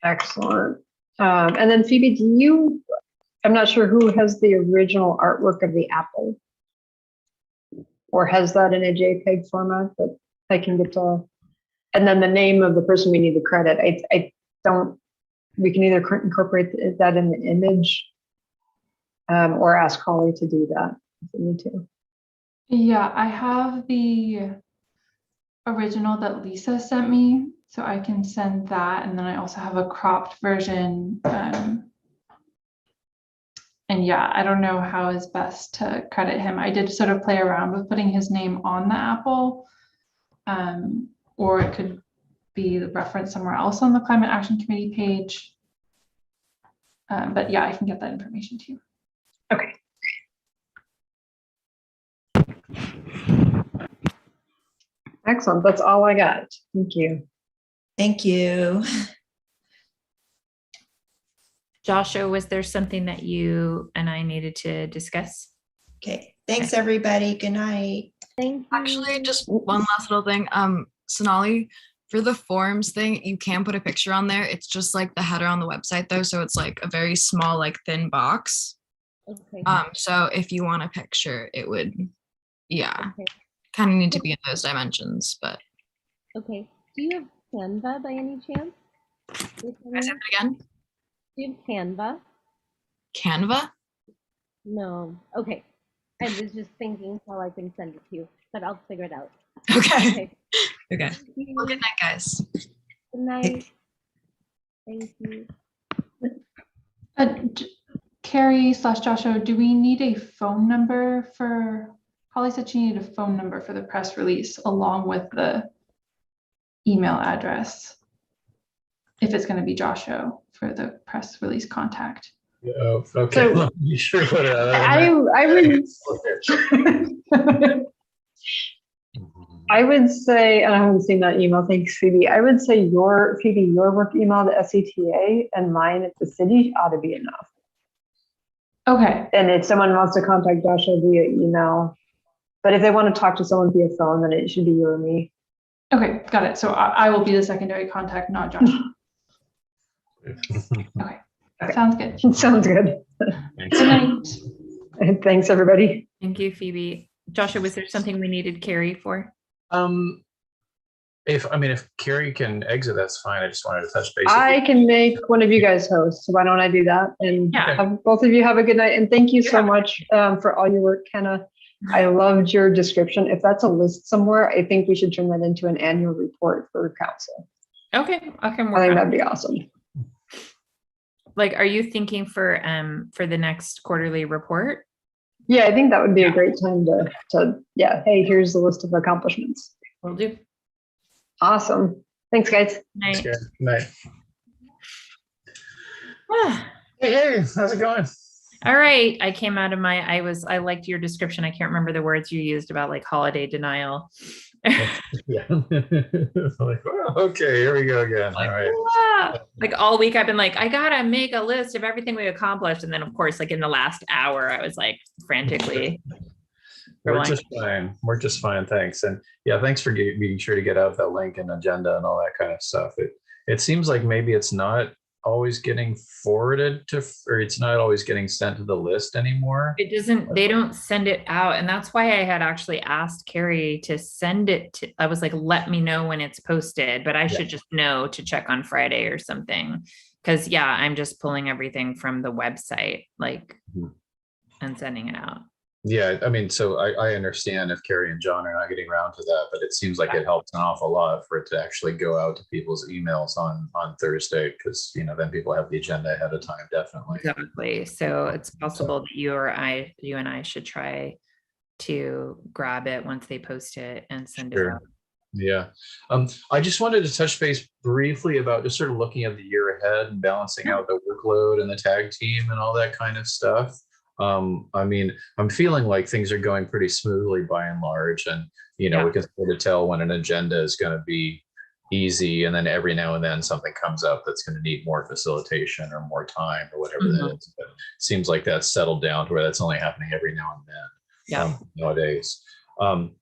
Excellent. And then Phoebe, I'm not sure who has the original artwork of the apple, or has that in a JPEG format that I can get to, and then the name of the person we need to credit. I we can either incorporate that in the image or ask Holly to do that if we need to. Yeah, I have the original that Lisa sent me, so I can send that. And then I also have a cropped version. And yeah, I don't know how is best to credit him. I did sort of play around with putting his name on the apple, or it could be referenced somewhere else on the Climate Action Committee page. But yeah, I can get that information to you. Okay. Excellent. That's all I got. Thank you. Thank you. Joshua, was there something that you and I needed to discuss? Okay. Thanks, everybody. Good night. Thank you. Actually, just one last little thing. Sonali, for the forms thing, you can put a picture on there. It's just like the header on the website though. So it's like a very small, like thin box. Okay. So if you want a picture, it would, yeah, Okay. kind of need to be in those dimensions, but. Okay. Do you have Canva by any chance? Can I say that again? Do you have Canva? Canva? No. Okay. I was just thinking how I can send it to you, but I'll figure it out. Okay. Okay. Thank you. Well, good night, guys. Good night. Thank you. Carrie / Joshua, do we need a phone number for, Holly said she needed a phone number for the press release along with the email address, if it's going to be Joshua for the press release contact. Oh, okay. So, you sure what I would I would say, and I haven't seen that email, thanks Phoebe. I would say your work email to SCTA and mine at the city ought to be enough. Okay. And if someone wants to contact Joshua via email, but if they want to talk to someone via phone, then it should be you or me. Okay, got it. So I will be the secondary contact, not Joshua. Okay, sounds good. Sounds good. Thanks. Good night. Thanks, everybody. Thank you, Phoebe. Joshua, was there something we needed Carrie for? If Carrie can exit, that's fine. I just wanted to touch base. I can make one of you guys hosts. Why don't I do that? And both of you have a good night. And thank you so much for all your work, Kenna. I loved your description. If that's a list somewhere, I think we should turn that into an annual report for council. Okay, I can I work think on that'd it. be awesome. Like, are you thinking for the next quarterly report? Yeah, I think that would be a great time to hey, here's the list of accomplishments. Will do. Awesome. Thanks, guys. Night. Good night. Hey, how's it going? All right. I came out of I liked your description. I can't remember the words you used about like holiday denial. Yeah. Like, oh, okay, here we go again. All right. Yeah. Like all week I've been like, I gotta make a list of everything we accomplished. And then of course, like in the last hour, I was like frantically. We're just fine. We're just fine. Thanks. And yeah, thanks for being sure to get out that link and agenda and all that kind of stuff. It seems like maybe it's not always getting forwarded to, or it's not always getting sent to the list anymore. It doesn't, they don't send it out. And that's why I had actually asked Carrie to send it to, I was like, let me know when it's posted, but I should just know to check on Friday or something. Cause yeah, I'm just pulling everything from the website, like, and sending it out. Yeah, I mean, so I understand if Carrie and John are not getting around to that, but it seems like it helps an awful lot for it to actually go out to people's emails on Thursday, because then people have the agenda ahead of time, definitely. Exactly. So it's possible that you and I should try to grab it once they post it and send it out. Yeah. I just wanted to touch base briefly about just sort of looking at the year ahead and balancing out the workload and the tag team and all that kind of stuff. I mean, I'm feeling like things are going pretty smoothly by and large, and we can sort of tell when an agenda is going to be easy, and then every now and then something comes up that's going to need more facilitation or more time or whatever that is. But it seems like that's settled down to where that's only happening every now and then nowadays. On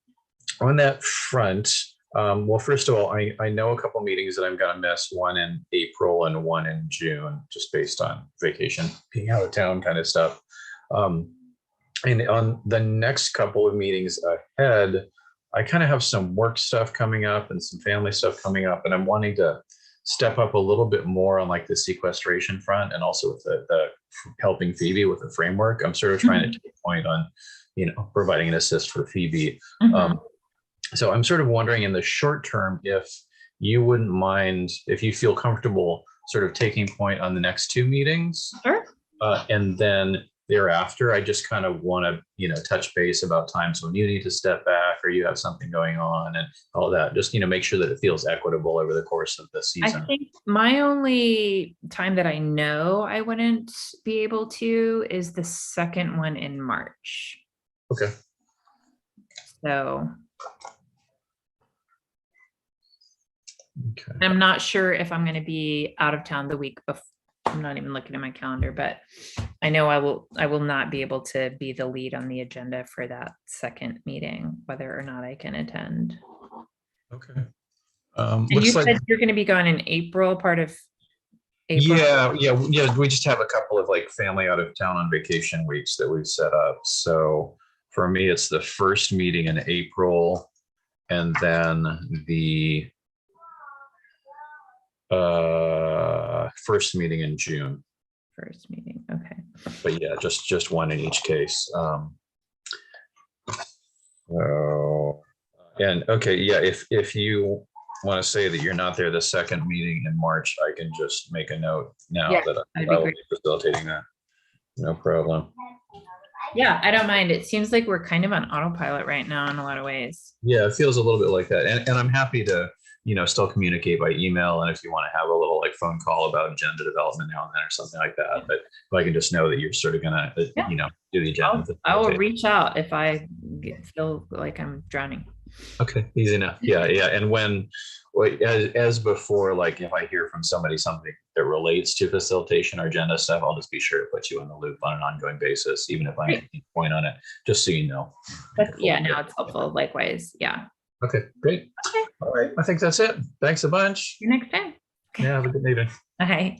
that front, well, first of all, I know a couple meetings that I'm going to miss, one in April and one in June, just based on vacation, being out of town kind of stuff. And on the next couple of meetings ahead, I kind of have some work stuff coming up and some family stuff coming up, and I'm wanting to step up a little bit more on like the sequestration front, and also with the helping Phoebe with the framework. I'm sort of trying to take a point on, providing an assist for Phoebe. So I'm sort of wondering in the short term, if you wouldn't mind, if you feel comfortable sort of taking point on the next 2 meetings. Sure. And then thereafter, I just kind of want to, touch base about times when you need to step back or you have something going on and all that. Just, make sure that it feels equitable over the course of the season. I think my only time that I know I wouldn't be able to is the second one in March. Okay. So Okay. I'm not sure if I'm going to be out of town the week before. I'm not even looking at my calendar, but I know I will not be able to be the lead on the agenda for that second meeting, whether or not I can attend. Okay. And you said you're going to be gone in April, part of April. Yeah. We just have a couple of like family out of town on vacation weeks that we've set up. So for me, it's the first meeting in April, and then the first meeting in June. First meeting, okay. But yeah, just one in each case. And okay, yeah, if you want to say that you're not there the second meeting in March, I can just make a note now that I will be facilitating that. No problem. Yeah, I don't mind. It seems like we're kind of on autopilot right now in a lot of ways. Yeah, it feels a little bit like that. And I'm happy to, still communicate by email. And if you want to have a little like phone call about agenda development now and then or something like that, but I can just know that you're sort of gonna, do the agenda. I will reach out if I feel like I'm drowning. Okay, easy enough. Yeah. And as before, like if I hear from somebody something that relates to facilitation or agenda stuff, I'll just be sure to put you in the loop on an ongoing basis, even if I make a point on it, just so you know. Yeah, no, it's helpful. Likewise. Yeah. Okay, great. Okay. All right. I think that's it. Thanks a bunch. See you next time. Yeah, have a good evening. Bye.